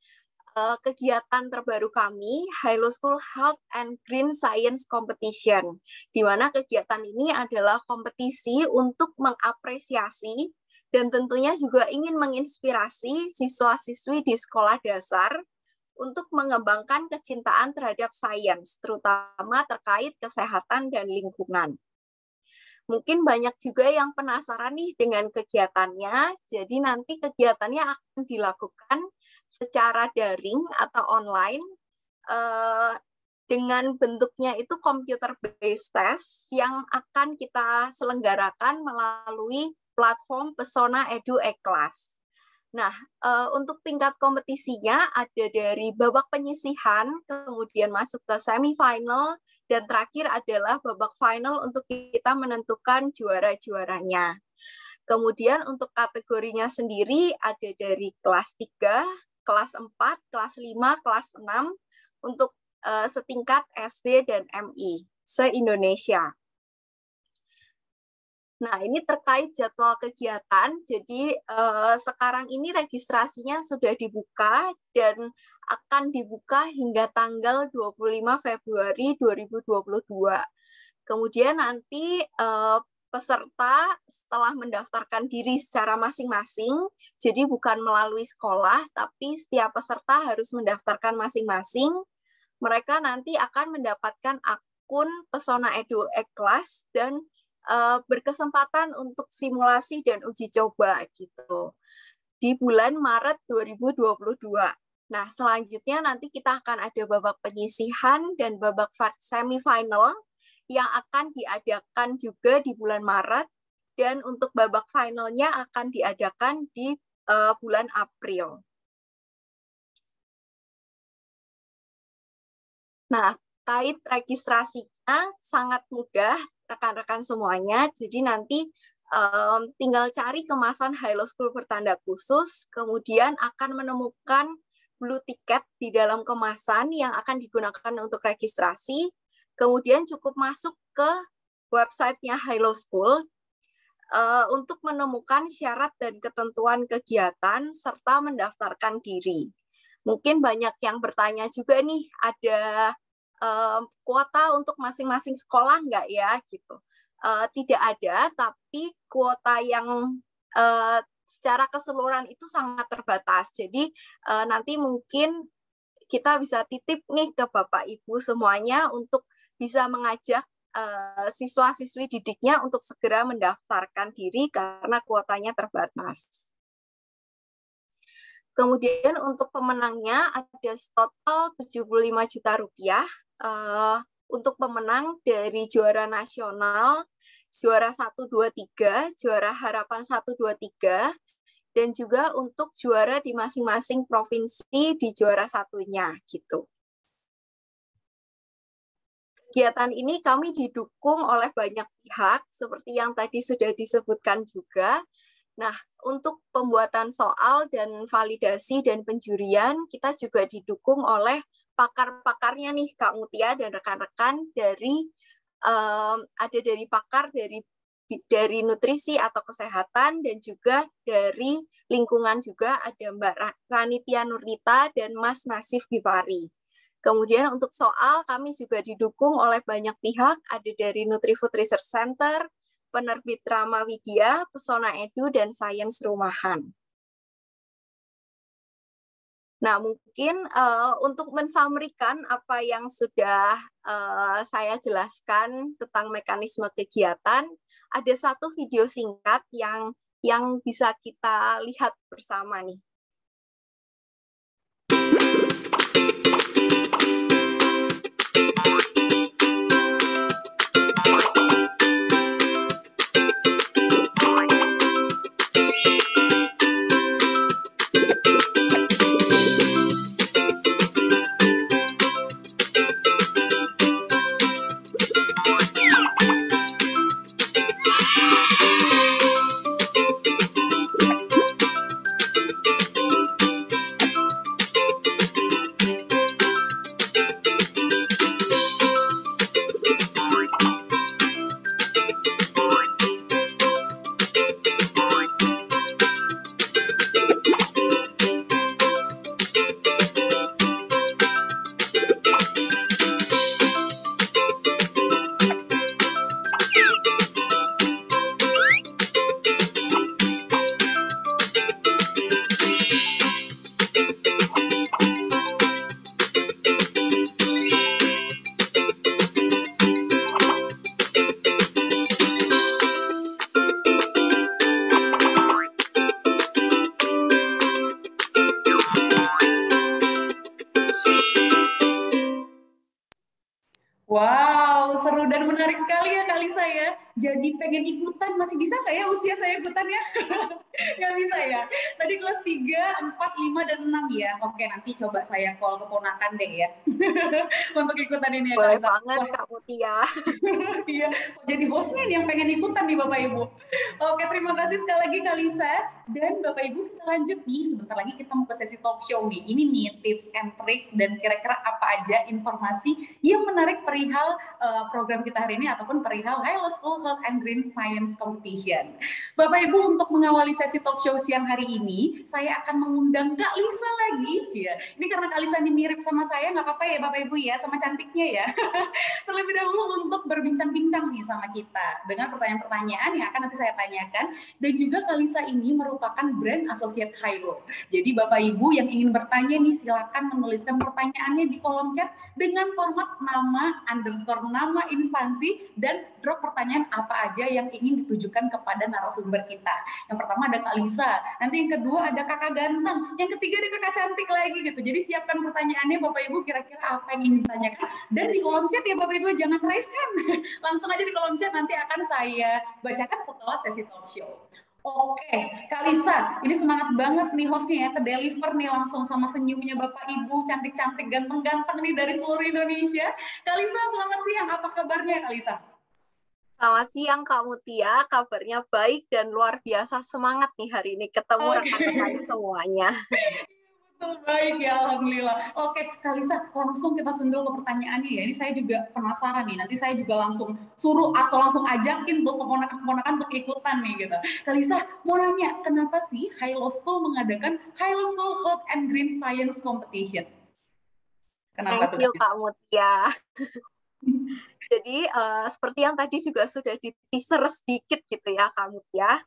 kegiatan terbaru kami, Hilo School Health and Green Science Competition, di mana kegiatan ini adalah kompetisi untuk mengapresiasi dan tentunya juga ingin menginspirasi siswa-siswi di sekolah dasar untuk mengembangkan kecintaan terhadap sains, terutama terkait kesehatan dan lingkungan. Mungkin banyak juga yang penasaran nih dengan kegiatannya, jadi nanti kegiatannya akan dilakukan secara daring atau online, dengan bentuknya itu computer-based test yang akan kita selenggarakan melalui platform Pesona Edu E-Class. Nah, untuk tingkat kompetisinya ada dari babak penyisihan, kemudian masuk ke semifinal, dan terakhir adalah babak final untuk kita menentukan juara-juaranya. Kemudian untuk kategorinya sendiri ada dari kelas 3, kelas 4, kelas 5, kelas 6, untuk setingkat SD dan MI, se-Indonesia. Nah, ini terkait jadwal kegiatan, jadi sekarang ini registrasinya sudah dibuka dan akan dibuka hingga tanggal 25 Februari 2022. Kemudian nanti peserta setelah mendaftarkan diri secara masing-masing, jadi bukan melalui sekolah, tapi setiap peserta harus mendaftarkan masing-masing, mereka nanti akan mendapatkan akun Pesona Edu E-Class dan berkesempatan untuk simulasi dan uji coba gitu di bulan Maret 2022. Nah, selanjutnya nanti kita akan ada babak penyisihan dan babak semifinal yang akan diadakan juga di bulan Maret, dan untuk babak finalnya akan diadakan di bulan April. Nah, terkait registrasinya sangat mudah rekan-rekan semuanya, jadi nanti tinggal cari kemasan Hilo School bertanda khusus, kemudian akan menemukan blue ticket di dalam kemasan yang akan digunakan untuk registrasi, kemudian cukup masuk ke websitenya Hilo School untuk menemukan syarat dan ketentuan kegiatan serta mendaftarkan diri. Mungkin banyak yang bertanya juga nih, ada kuota untuk masing-masing sekolah nggak ya gitu. Tidak ada, tapi kuota yang secara keseluruhan itu sangat terbatas. Jadi nanti mungkin kita bisa titip nih ke Bapak Ibu semuanya untuk bisa mengajak siswa-siswi didiknya untuk segera mendaftarkan diri karena kuotanya terbatas. Kemudian untuk pemenangnya ada total 75 juta rupiah. Untuk pemenang dari juara nasional, juara 1, 2, 3, juara harapan 1, 2, 3, dan juga untuk juara di masing-masing provinsi di juara satunya gitu. Kegiatan ini kami didukung oleh banyak pihak, seperti yang tadi sudah disebutkan juga. Nah, untuk pembuatan soal dan validasi dan penjurian, kita juga didukung oleh pakar-pakarnya nih, Kak Mutia dan rekan-rekan dari ada dari pakar dari nutrisi atau kesehatan, dan juga dari lingkungan juga ada Mbak Ranitia Nurnita dan Mas Nasif Gifari. Kemudian untuk soal kami juga didukung oleh banyak pihak, ada dari Nutrifood Research Center, penerbit Rama Widya, Pesona Edu, dan Sains Rumahan. Nah, mungkin untuk mensamerikan apa yang sudah saya jelaskan tentang mekanisme kegiatan, ada satu video singkat yang bisa kita lihat bersama nih. Dan menarik sekali ya Kak Lisa ya. Jadi pengen ikutan, masih bisa nggak ya usia saya ikutan ya? Nggak bisa ya. Tadi kelas 3, 4, 5, dan 6 ya. Oke, nanti coba saya call keponakan deh ya. Untuk ikutan ini ya Kak Boleh Lisa. banget Wah, Kak Mutia. iya, kok jadi hostnya nih yang pengen ikutan nih Bapak Ibu. Oke, terima kasih sekali lagi Kak Lisa. Dan Bapak Ibu kita lanjut nih, sebentar lagi kita mau ke sesi talk show nih. Ini nih tips and trick dan kira-kira apa aja informasi yang menarik perihal program kita hari ini ataupun perihal High School Health and Green Science Competition. Bapak Ibu, untuk mengawali sesi talk show siang hari ini, saya akan mengundang Kak Lisa lagi. Ya, ini karena Kak Lisa ini mirip sama saya, nggak apa-apa ya Bapak Ibu ya, sama cantiknya ya. Terlebih dahulu untuk berbincang-bincang nih sama kita dengan pertanyaan-pertanyaan yang akan nanti saya tanyakan. Dan juga Kak Lisa ini merupakan brand associate Hilo. Jadi Bapak Ibu yang ingin bertanya nih, silakan menuliskan pertanyaannya di kolom chat dengan format nama, underscore nama instansi, dan drop pertanyaan apa aja yang ingin ditujukan kepada narasumber kita. Yang pertama ada Kak Lisa, nanti yang kedua ada Kakak Ganteng, yang ketiga ada Kakak Cantik lagi gitu. Jadi siapkan pertanyaannya Bapak Ibu, kira-kira apa yang ingin ditanyakan. Dan di kolom chat ya Bapak Ibu, jangan raise hand. Langsung aja di kolom chat, nanti akan saya bacakan setelah sesi talk show. Oke, Kak Lisa, ini semangat banget nih hostnya ya, ke deliver nih langsung sama senyumnya Bapak Ibu, cantik-cantik, ganteng-ganteng nih dari seluruh Indonesia. Kak Lisa, selamat siang, apa kabarnya Kak Lisa? Selamat siang Kak Mutia, kabarnya baik dan luar biasa semangat nih hari ini ketemu rekan-rekan semuanya. Baik ya, alhamdulillah. Oke, Kak Lisa, langsung kita sundul ke pertanyaannya ya. Ini saya juga penasaran nih. Nanti saya juga langsung suruh atau langsung ajakin tuh keponakan-keponakan untuk ikutan nih gitu. Kak Lisa, mau nanya, kenapa sih Hilo School mengadakan Hilo School Health and Green Science Competition? Kenapa Thank you Kak Mutia. Jadi seperti yang tadi juga sudah di-teaser sedikit gitu ya Kak Mutia,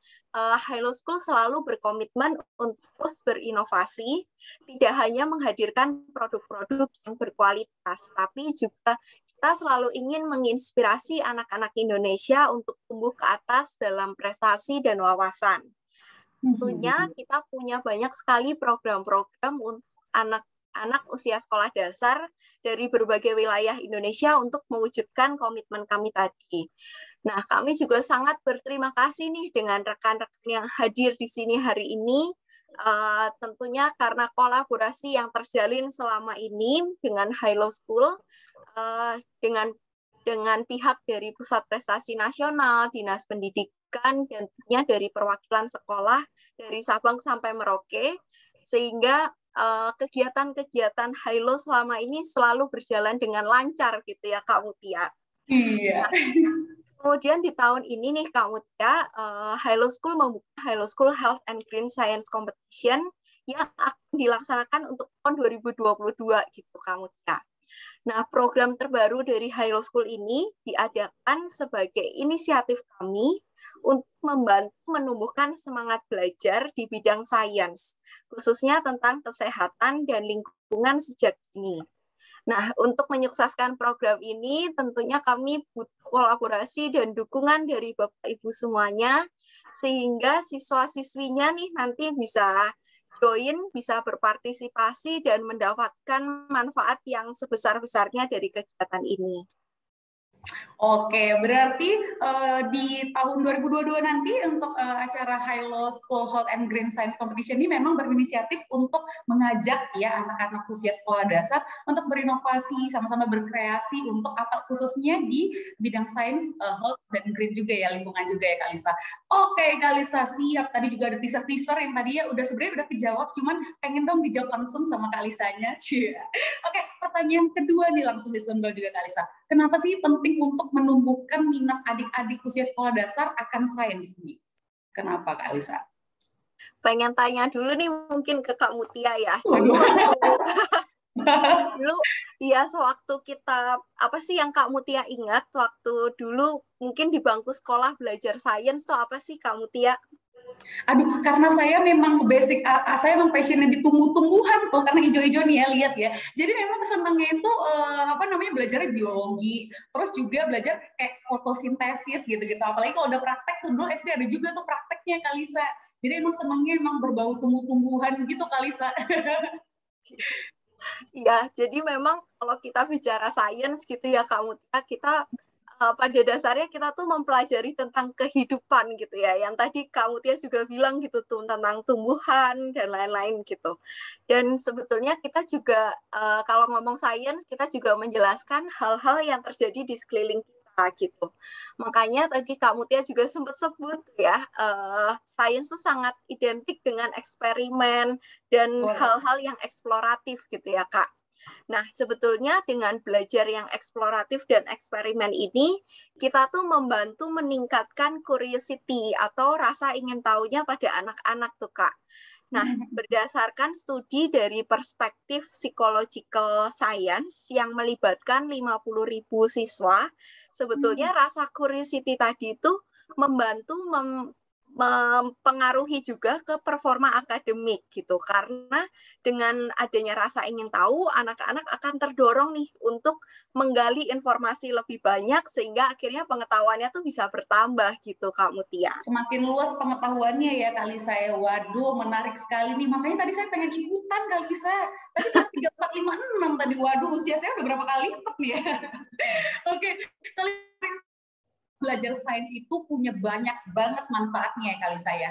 Hilo School selalu berkomitmen untuk terus berinovasi, tidak hanya menghadirkan produk-produk yang berkualitas, tapi juga kita selalu ingin menginspirasi anak-anak Indonesia untuk tumbuh ke atas dalam prestasi dan wawasan. Tentunya kita punya banyak sekali program-program untuk anak-anak usia sekolah dasar dari berbagai wilayah Indonesia untuk mewujudkan komitmen kami tadi. Nah, kami juga sangat berterima kasih nih dengan rekan-rekan yang hadir di sini hari ini. Tentunya karena kolaborasi yang terjalin selama ini dengan Hilo School, dengan pihak dari Pusat Prestasi Nasional, Dinas Pendidikan, dan tentunya dari perwakilan sekolah dari Sabang sampai Merauke, sehingga kegiatan-kegiatan Hilo selama ini selalu berjalan dengan lancar gitu ya Kak Mutia. Iya. Kemudian di tahun ini nih Kak Mutia, Hilo School membuka Hilo School Health and Green Science Competition yang akan dilaksanakan untuk tahun 2022 gitu Kak Mutia. Nah, program terbaru dari Hilo School ini diadakan sebagai inisiatif kami untuk membantu menumbuhkan semangat belajar di bidang sains, khususnya tentang kesehatan dan lingkungan sejak dini. Nah, untuk menyukseskan program ini, tentunya kami butuh kolaborasi dan dukungan dari Bapak Ibu semuanya, sehingga siswa-siswinya nih nanti bisa join, bisa berpartisipasi, dan mendapatkan manfaat yang sebesar-besarnya dari kegiatan ini. Oke, berarti di tahun 2022 nanti untuk acara Hilo School Health and Green Science Competition ini memang berinisiatif untuk mengajak ya anak-anak usia sekolah dasar untuk berinovasi, sama-sama berkreasi untuk apa khususnya di bidang sains, health dan green juga ya, lingkungan juga ya Kak Lisa. Oke Kak Lisa, siap. Tadi juga ada teaser-teaser yang tadi ya sebenarnya udah kejawab, cuman pengen dong dijawab langsung sama Kak Lisanya. Oke, pertanyaan kedua nih langsung disundul juga Kak Lisa. Kenapa sih penting untuk menumbuhkan minat adik-adik usia sekolah dasar akan sains nih? Kenapa Kak Lisa? Pengen tanya dulu nih mungkin ke Kak Mutia ya. Dulu ya sewaktu kita, apa sih yang Kak Mutia ingat waktu dulu mungkin di bangku sekolah belajar sains tuh apa sih Kak Mutia? Aduh, karena saya memang basic, saya memang passionnya di tumbuh-tumbuhan tuh, karena hijau-hijau nih ya, lihat ya. Jadi memang senangnya itu, belajarnya biologi, terus juga belajar kayak fotosintesis gitu-gitu. Apalagi kalau udah praktek tuh, dulu SD ada juga tuh prakteknya Kak Lisa. Jadi emang senangnya emang berbau tumbuh-tumbuhan gitu Kak Lisa. Ya, jadi memang kalau kita bicara sains gitu ya Kak Mutia, kita pada dasarnya kita tuh mempelajari tentang kehidupan gitu ya. Yang tadi Kak Mutia juga bilang gitu tuh tentang tumbuhan dan lain-lain gitu. Dan sebetulnya kita juga kalau ngomong sains kita juga menjelaskan hal-hal yang terjadi di sekeliling kita gitu. Makanya tadi Kak Mutia juga sempat sebut ya, sains tuh sangat identik dengan eksperimen dan hal-hal yang eksploratif gitu ya Kak. Nah, sebetulnya dengan belajar yang eksploratif dan eksperimen ini, kita tuh membantu meningkatkan curiosity atau rasa ingin tahunya pada anak-anak tuh, Kak. Nah, berdasarkan studi dari perspektif psychological science yang melibatkan 50.000 siswa, sebetulnya rasa curiosity tadi itu membantu mempengaruhi juga ke performa akademik gitu, karena dengan adanya rasa ingin tahu anak-anak akan terdorong nih untuk menggali informasi lebih banyak sehingga akhirnya pengetahuannya tuh bisa bertambah gitu Kak Mutia. Semakin luas pengetahuannya ya Kak Lisa ya. Waduh, menarik sekali nih. Makanya tadi saya pengen ikutan Kak Lisa. Tadi pas 3, 4, 5, 6 tadi. Waduh, usia saya udah berapa kali lipat nih ya. Oke, belajar sains itu punya banyak banget manfaatnya ya kali saya.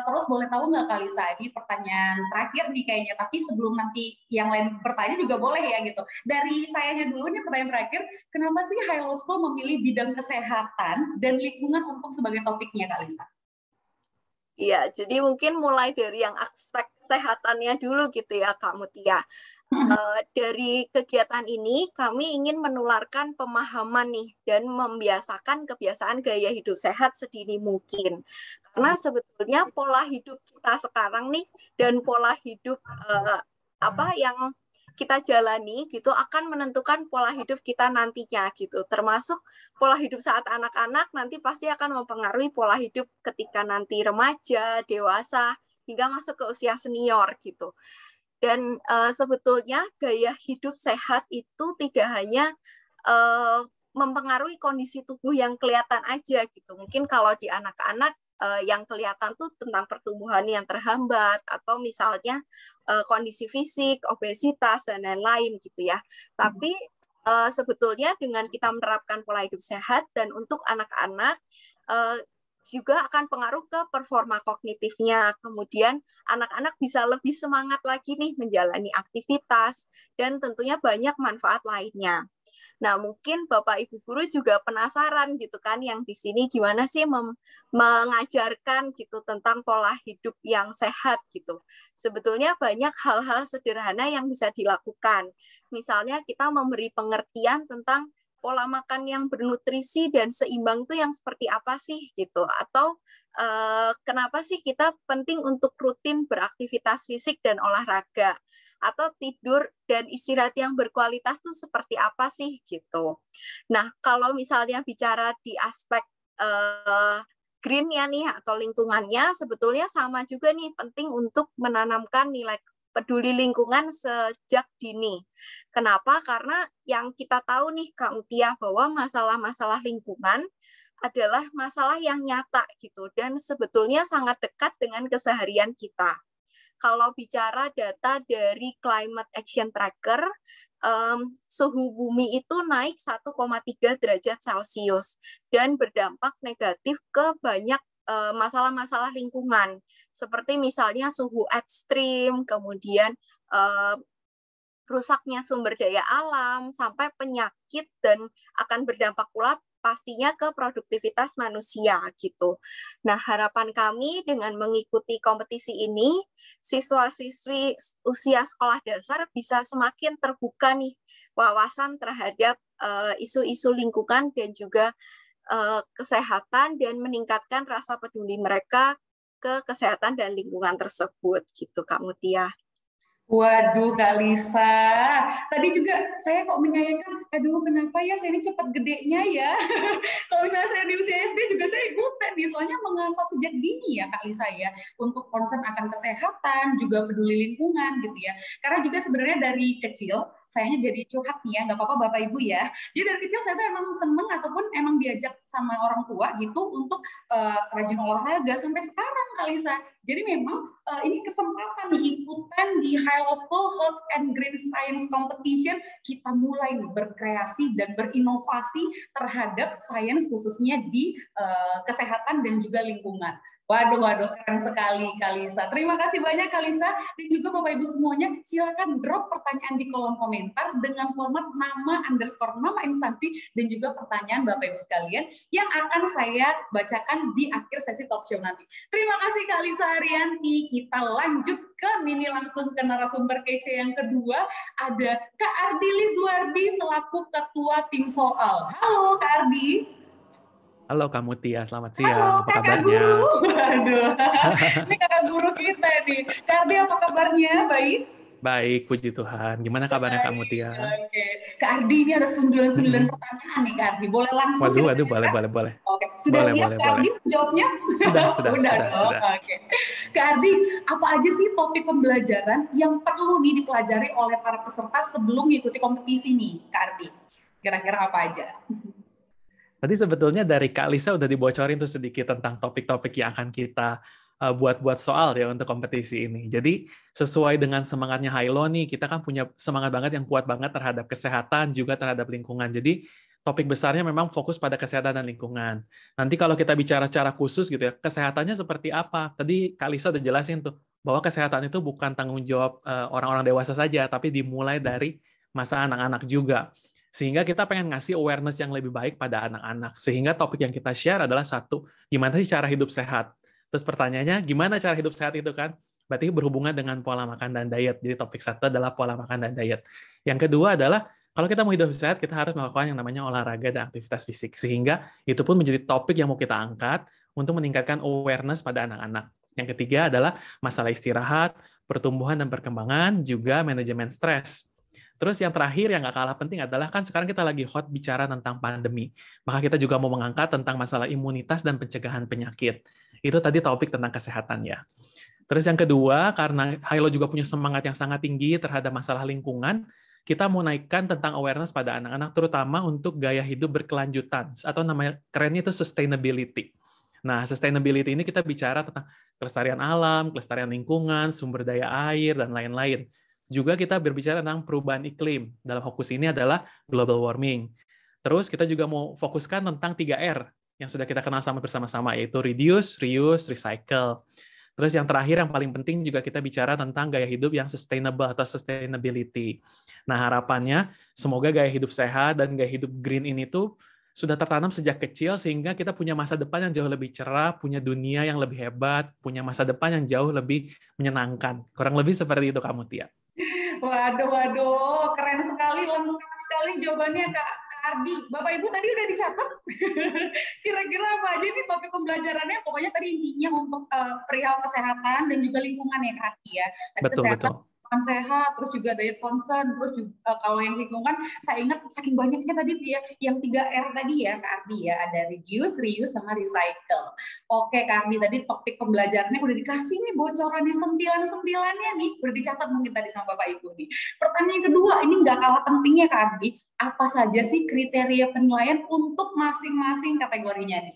Terus boleh tahu nggak kali saya, ini pertanyaan terakhir nih kayaknya, tapi sebelum nanti yang lain bertanya juga boleh ya gitu. Dari sayanya dulu nih pertanyaan terakhir, kenapa sih Hailo School memilih bidang kesehatan dan lingkungan untuk sebagai topiknya Kak Lisa? Iya, jadi mungkin mulai dari yang aspek kesehatannya dulu gitu ya Kak Mutia. Dari kegiatan ini kami ingin menularkan pemahaman nih dan membiasakan kebiasaan gaya hidup sehat sedini mungkin. Karena sebetulnya pola hidup kita sekarang nih dan pola hidup yang kita jalani gitu akan menentukan pola hidup kita nantinya gitu. Termasuk pola hidup saat anak-anak nanti pasti akan mempengaruhi pola hidup ketika nanti remaja, dewasa hingga masuk ke usia senior gitu. Dan sebetulnya gaya hidup sehat itu tidak hanya mempengaruhi kondisi tubuh yang kelihatan aja gitu. Mungkin kalau di anak-anak yang kelihatan tuh tentang pertumbuhan yang terhambat atau misalnya kondisi fisik, obesitas dan lain-lain gitu ya. Tapi sebetulnya dengan kita menerapkan pola hidup sehat dan untuk anak-anak juga akan pengaruh ke performa kognitifnya. Kemudian anak-anak bisa lebih semangat lagi nih menjalani aktivitas dan tentunya banyak manfaat lainnya. Nah, mungkin Bapak Ibu guru juga penasaran gitu kan yang di sini gimana sih mengajarkan gitu tentang pola hidup yang sehat gitu. Sebetulnya banyak hal-hal sederhana yang bisa dilakukan. Misalnya kita memberi pengertian tentang pola makan yang bernutrisi dan seimbang itu yang seperti apa sih gitu, atau kenapa sih kita penting untuk rutin beraktivitas fisik dan olahraga, atau tidur dan istirahat yang berkualitas itu seperti apa sih gitu. Nah, kalau misalnya bicara di aspek green-nya nih atau lingkungannya, sebetulnya sama juga nih penting untuk menanamkan nilai peduli lingkungan sejak dini. Kenapa? Karena yang kita tahu nih Kak Mutia bahwa masalah-masalah lingkungan adalah masalah yang nyata gitu dan sebetulnya sangat dekat dengan keseharian kita. Kalau bicara data dari Climate Action Tracker, suhu bumi itu naik 1,3 derajat Celcius dan berdampak negatif ke banyak masalah-masalah lingkungan, seperti misalnya suhu ekstrim, kemudian rusaknya sumber daya alam, sampai penyakit, dan akan berdampak pula pastinya ke produktivitas manusia gitu. Nah, harapan kami dengan mengikuti kompetisi ini, siswa-siswi usia sekolah dasar bisa semakin terbuka nih wawasan terhadap isu-isu lingkungan dan juga kesehatan dan meningkatkan rasa peduli mereka ke kesehatan dan lingkungan tersebut gitu Kak Mutia. Waduh Kak Lisa, tadi juga saya kok menyayangkan, aduh kenapa ya saya ini cepat gedenya ya. Kalau misalnya saya di usia SD juga saya ikutan nih, soalnya mengasah sejak dini ya Kak Lisa ya, untuk concern akan kesehatan, juga peduli lingkungan gitu ya. Karena juga sebenarnya dari kecil, sayangnya jadi curhat nih ya, nggak apa-apa Bapak Ibu ya. Jadi dari kecil saya tuh emang seneng ataupun emang diajak sama orang tua gitu untuk rajin olahraga sampai sekarang Kalisa. Jadi memang ini kesempatan nih ikutan di Hilo School Health and Green Science Competition, kita mulai nih berkreasi dan berinovasi terhadap sains khususnya di kesehatan dan juga lingkungan. Waduh, keren sekali Kalisa. Terima kasih banyak Kalisa, dan juga Bapak Ibu semuanya, silakan drop pertanyaan di kolom komentar dengan format nama _ nama instansi dan juga pertanyaan Bapak Ibu sekalian yang akan saya bacakan di akhir sesi talk show nanti. Terima kasih Kalisa Arianti. Kita lanjut ke mini langsung ke narasumber kece yang kedua, ada Kak Ardi Lizwardi selaku Ketua Tim Soal. Halo Kak Ardi. Halo Kak Mutia, selamat siang. Halo, apa kakak kabarnya? guru. Waduh, ini kakak guru kita nih. Kak Ardi, apa kabarnya? Baik? Baik, puji Tuhan. Gimana kabarnya Kak Mutia? Oke. Kak Ardi, ini ada 9 pertanyaan nih Kak Ardi. Boleh langsung? Waduh, boleh. Oke, sudah Boleh, siap boleh, Kak Ardi jawabnya? Sudah. Oke. Kak Ardi, apa aja sih topik pembelajaran yang perlu nih dipelajari oleh para peserta sebelum mengikuti kompetisi nih, Kak Ardi? Kira-kira apa aja? Tadi sebetulnya dari Kak Lisa udah dibocorin tuh sedikit tentang topik-topik yang akan kita buat soal ya untuk kompetisi ini. Jadi sesuai dengan semangatnya Hilo nih, kita kan punya semangat banget yang kuat banget terhadap kesehatan juga terhadap lingkungan. Jadi topik besarnya memang fokus pada kesehatan dan lingkungan. Nanti kalau kita bicara secara khusus gitu ya, kesehatannya seperti apa? Tadi Kak Lisa udah jelasin tuh bahwa kesehatan itu bukan tanggung jawab orang-orang dewasa saja, tapi dimulai dari masa anak-anak juga. Sehingga kita pengen ngasih awareness yang lebih baik pada anak-anak. Sehingga topik yang kita share adalah satu, gimana sih cara hidup sehat? Terus pertanyaannya, gimana cara hidup sehat itu kan? Berarti berhubungan dengan pola makan dan diet. Jadi topik satu adalah pola makan dan diet. Yang kedua adalah, kalau kita mau hidup sehat, kita harus melakukan yang namanya olahraga dan aktivitas fisik. Sehingga itu pun menjadi topik yang mau kita angkat untuk meningkatkan awareness pada anak-anak. Yang ketiga adalah masalah istirahat, pertumbuhan dan perkembangan, juga manajemen stres. Terus yang terakhir yang nggak kalah penting adalah kan sekarang kita lagi hot bicara tentang pandemi. Maka kita juga mau mengangkat tentang masalah imunitas dan pencegahan penyakit. Itu tadi topik tentang kesehatan ya. Terus yang kedua, karena Hilo juga punya semangat yang sangat tinggi terhadap masalah lingkungan, kita mau naikkan tentang awareness pada anak-anak, terutama untuk gaya hidup berkelanjutan, atau namanya kerennya itu sustainability. Nah, sustainability ini kita bicara tentang kelestarian alam, kelestarian lingkungan, sumber daya air, dan lain-lain. Juga kita berbicara tentang perubahan iklim. Dalam fokus ini adalah global warming. Terus kita juga mau fokuskan tentang 3R yang sudah kita kenal bersama-sama, yaitu reduce, reuse, recycle. Terus yang terakhir yang paling penting juga kita bicara tentang gaya hidup yang sustainable atau sustainability. Nah, harapannya semoga gaya hidup sehat dan gaya hidup green ini tuh sudah tertanam sejak kecil sehingga kita punya masa depan yang jauh lebih cerah, punya dunia yang lebih hebat, punya masa depan yang jauh lebih menyenangkan. Kurang lebih seperti itu Kak Mutia. Waduh, keren sekali, lengkap sekali jawabannya Kak Ardi. Bapak Ibu tadi udah dicatat? Kira-kira apa aja nih topik pembelajarannya? Pokoknya tadi intinya untuk perihal kesehatan dan juga lingkungan ya Kak Ardi ya. Tadi Betul. Sehat, terus juga diet concern, terus juga, kalau yang lingkungan, saya ingat saking banyaknya tadi ya, yang 3R tadi ya Kak Ardi ya, ada reduce, reuse, sama recycle. Oke Kak Ardi, tadi topik pembelajarannya udah dikasih nih bocorannya, sentilan-sentilannya nih, udah dicatat mungkin tadi sama Bapak Ibu nih. Pertanyaan kedua, ini nggak kalah pentingnya Kak Ardi, apa saja sih kriteria penilaian untuk masing-masing kategorinya nih?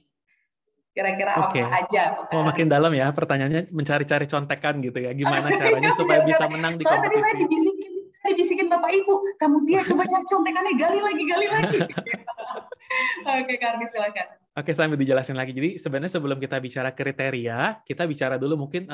Kira-kira apa aja? Oh, makin dalam ya pertanyaannya, mencari-cari contekan gitu ya. Gimana caranya supaya bisa menang di kompetisi? Soalnya tadi saya dibisikin Bapak Ibu, kamu dia coba cari contekannya, gali lagi. Oke, Kak Ardi silakan. Oke, sambil dijelasin lagi. Jadi sebenarnya sebelum kita bicara kriteria, kita bicara dulu mungkin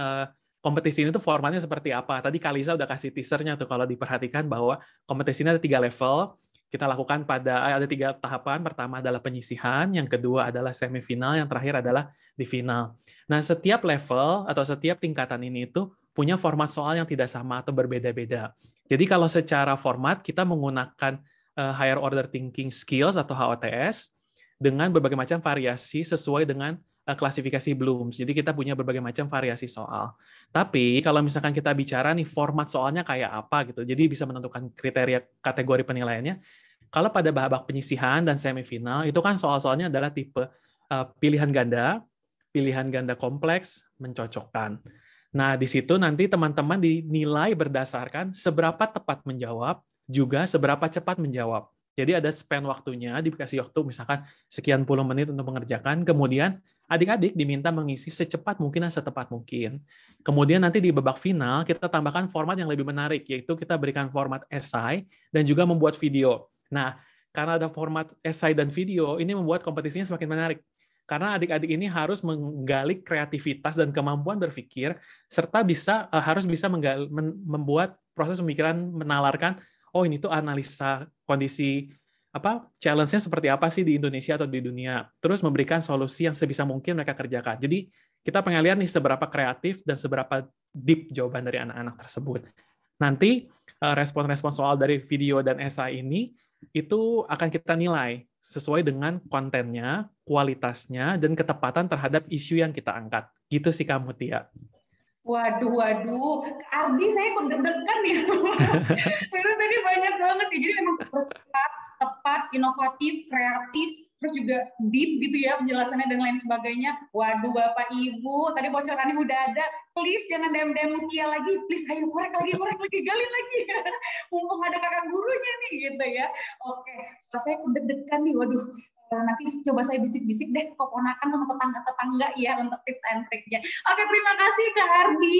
kompetisi ini tuh formatnya seperti apa. Tadi Kak Lisa udah kasih teasernya tuh kalau diperhatikan bahwa kompetisi ini ada 3 level. Kita lakukan ada 3 tahapan. Pertama adalah penyisihan, yang kedua adalah semifinal, yang terakhir adalah di final. Nah, setiap level atau setiap tingkatan ini itu punya format soal yang tidak sama atau berbeda-beda. Jadi kalau secara format kita menggunakan Higher Order Thinking Skills atau HOTS dengan berbagai macam variasi sesuai dengan klasifikasi Bloom's. Jadi kita punya berbagai macam variasi soal. Tapi kalau misalkan kita bicara nih format soalnya kayak apa gitu, jadi bisa menentukan kriteria kategori penilaiannya. Kalau pada babak penyisihan dan semifinal, itu kan soal-soalnya adalah tipe pilihan ganda kompleks, mencocokkan. Nah, di situ nanti teman-teman dinilai berdasarkan seberapa tepat menjawab, juga seberapa cepat menjawab. Jadi ada span waktunya, dikasih waktu misalkan sekian puluh menit untuk mengerjakan, kemudian adik-adik diminta mengisi secepat mungkin dan setepat mungkin. Kemudian nanti di babak final kita tambahkan format yang lebih menarik, yaitu kita berikan format esai dan juga membuat video. Nah, karena ada format esai dan video, ini membuat kompetisinya semakin menarik. Karena adik-adik ini harus menggali kreativitas dan kemampuan berpikir, serta harus bisa membuat proses pemikiran menalarkan, oh ini tuh analisa kondisi challenge-nya seperti apa sih di Indonesia atau di dunia. Terus memberikan solusi yang sebisa mungkin mereka kerjakan. Jadi kita pengen lihat nih seberapa kreatif dan seberapa deep jawaban dari anak-anak tersebut. Nanti respon-respon soal dari video dan esai ini itu akan kita nilai sesuai dengan kontennya, kualitasnya, dan ketepatan terhadap isu yang kita angkat. Gitu sih kamu, Tia. Waduh, Kak Ardi saya kok deg-degan nih. Itu tadi banyak banget ya, jadi memang harus cepat, tepat, inovatif, kreatif, terus juga deep gitu ya penjelasannya dan lain sebagainya. Waduh Bapak Ibu, tadi bocorannya udah ada. Please jangan DM Mutia lagi, please ayo korek lagi, gali lagi. Mumpung ada kakak gurunya nih gitu ya. Oke, saya deg-degan nih, waduh. Nanti coba saya bisik-bisik deh keponakan sama tetangga-tetangga ya untuk tips and triknya. Oke, terima kasih Kak Ardi.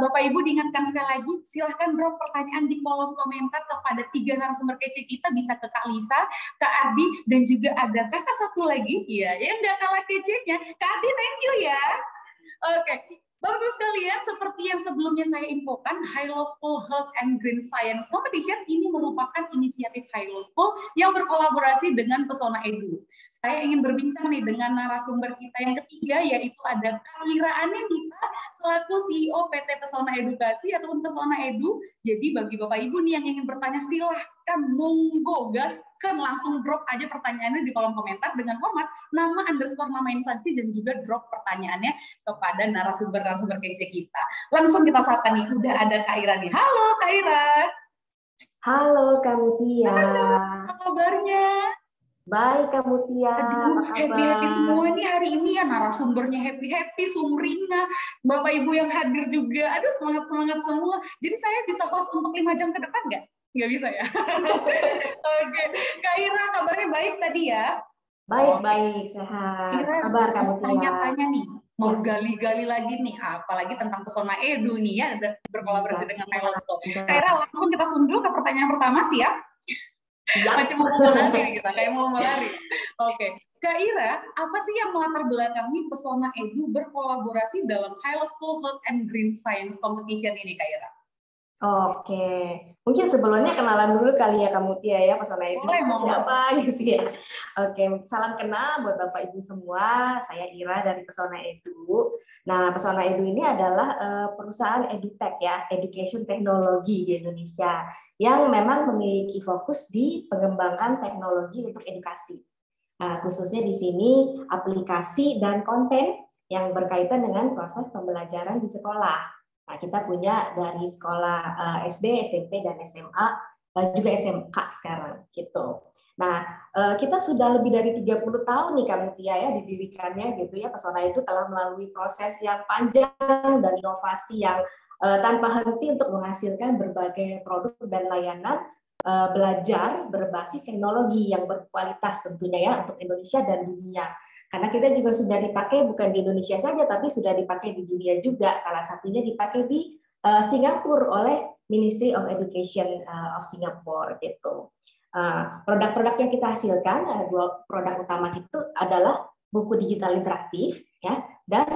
Bapak Ibu diingatkan sekali lagi, silahkan drop pertanyaan di kolom komentar kepada 3 narasumber kece kita, bisa ke Kak Lisa, Kak Ardi, dan juga ada kakak satu lagi, ya, yang nggak kalah kecenya. Kak Ardi, thank you ya. Oke. Bapak-Ibu sekalian, seperti yang sebelumnya saya infokan, Hilo School Health and Green Science Competition ini merupakan inisiatif Hilo School yang berkolaborasi dengan Pesona Edu. Saya ingin berbincang nih dengan narasumber kita yang ketiga, yaitu ada Kak Ira Anindita selaku CEO PT Pesona Edukasi ataupun Pesona Edu. Jadi bagi Bapak Ibu nih yang ingin bertanya, silahkan monggo gaskan, langsung drop aja pertanyaannya di kolom komentar dengan format nama _nama instansi dan juga drop pertanyaannya kepada narasumber kece kita. Langsung kita sapa nih, udah ada Kak Ira nih. Halo Kak Ira. Halo Kak Mutia. Halo, apa kabarnya? Baik Kak Mutia. Aduh, happy semua nih hari ini ya, narasumbernya happy, sumringah, Bapak Ibu yang hadir juga. Aduh, semangat semua. Jadi saya bisa host untuk 5 jam ke depan nggak? Nggak bisa ya? Oke, Kak Ira kabarnya baik tadi ya? Baik, sehat. Ira, kabar Kak Mutia? Tanya-tanya nih, mau gali-gali lagi nih, apalagi tentang Pesona Edu nih ya, berkolaborasi dengan Hilo School. Kak Ira, langsung kita sundul ke pertanyaan pertama siap? Macam mau lari kita, kayak mau lari. Oke, Kak Ira, apa sih yang melatar belakangi Pesona Edu berkolaborasi dalam Hilo School Health and Green Science Competition ini, Kak Ira? Oke, mungkin sebelumnya kenalan dulu kali ya Kak Mutia ya, Pesona Edu siapa gitu ya. Oke, salam kenal buat Bapak Ibu semua. Saya Ira dari Pesona Edu. Nah, Pesona Edu ini adalah perusahaan edutech ya, education teknologi di Indonesia yang memang memiliki fokus di pengembangan teknologi untuk edukasi. Nah, khususnya di sini aplikasi dan konten yang berkaitan dengan proses pembelajaran di sekolah. Nah, kita punya dari sekolah SD, SMP, dan SMA, juga SMK sekarang gitu. Nah, kita sudah lebih dari 30 tahun nih Kak Mutia ya didirikannya gitu ya. Pesona itu telah melalui proses yang panjang dan inovasi yang tanpa henti untuk menghasilkan berbagai produk dan layanan belajar berbasis teknologi yang berkualitas tentunya ya untuk Indonesia dan dunia. Karena kita juga sudah dipakai bukan di Indonesia saja, tapi sudah dipakai di dunia juga. Salah satunya dipakai di Singapura oleh Ministry of Education of Singapore gitu. Produk-produk yang kita hasilkan, 2 produk utama itu adalah buku digital interaktif ya dan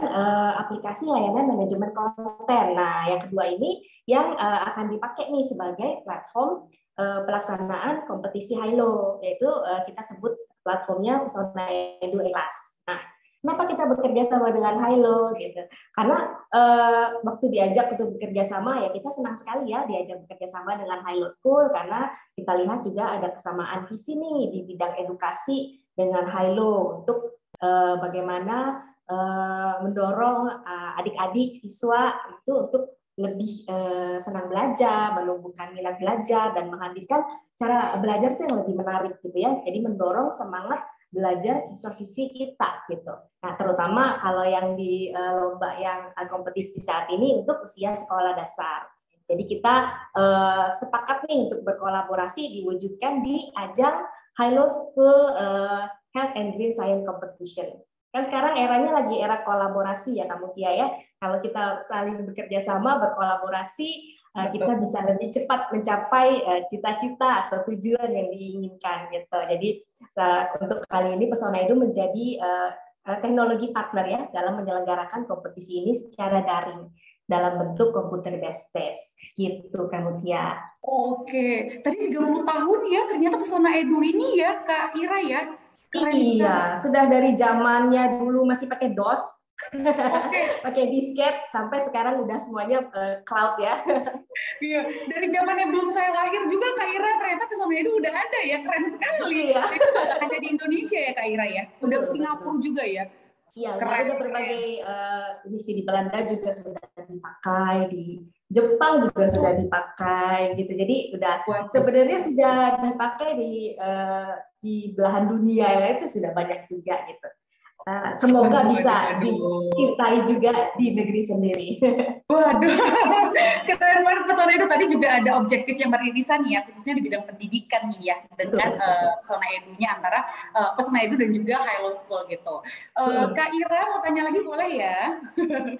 aplikasi layanan manajemen konten. Nah, yang kedua ini yang akan dipakai nih sebagai platform pelaksanaan kompetisi Hilo, yaitu kita sebut platformnya Pesona Edu Elas. Nah, kenapa kita bekerja sama dengan Hilo gitu? Karena waktu diajak untuk bekerja sama ya kita senang sekali ya diajak bekerja sama dengan Hilo School karena kita lihat juga ada kesamaan visi nih di bidang edukasi dengan Hilo untuk bagaimana mendorong adik-adik siswa itu untuk lebih senang belajar, menumbuhkan minat belajar dan menghadirkan cara belajar itu yang lebih menarik gitu ya. Jadi mendorong semangat belajar siswa-siswi kita gitu. Nah, terutama kalau yang di lomba yang kompetisi saat ini untuk usia sekolah dasar. Jadi kita sepakat nih untuk berkolaborasi diwujudkan di ajang Hilo School Health and Green Science Competition. Kan sekarang eranya lagi era kolaborasi ya Kak Mutia ya. Kalau kita saling bekerja sama, berkolaborasi, kita bisa lebih cepat mencapai cita-cita atau tujuan yang diinginkan gitu. Jadi untuk kali ini Pesona Edu menjadi teknologi partner ya dalam menyelenggarakan kompetisi ini secara daring dalam bentuk komputer based test gitu Kak Mutia. Oke, tadi 30 tahun ya ternyata Pesona Edu ini ya Kak Ira ya. Keren iya, sudah dari zamannya dulu masih pakai DOS, pakai disket, sampai sekarang udah semuanya cloud ya. Iya, dari zamannya belum saya lahir juga Kak Ira, ternyata Pesona Edu udah ada ya, keren sekali. Iya. Itu nggak hanya di Indonesia ya Kak Ira ya, udah ke Singapura juga ya. Iya, ada berbagai misi di Belanda juga sudah dipakai, di Jepang juga sudah dipakai gitu. Jadi udah sebenarnya sudah dipakai di belahan dunia ya, itu sudah banyak juga gitu. Semoga bisa dicintai juga di negeri sendiri. Waduh, keren banget Pesona Edu. Tadi juga ada objektif yang beririsan ya, khususnya di bidang pendidikan nih ya, dengan Pesona Edunya antara Pesona Edu dan juga Hilo School gitu. Kak Ira mau tanya lagi boleh ya?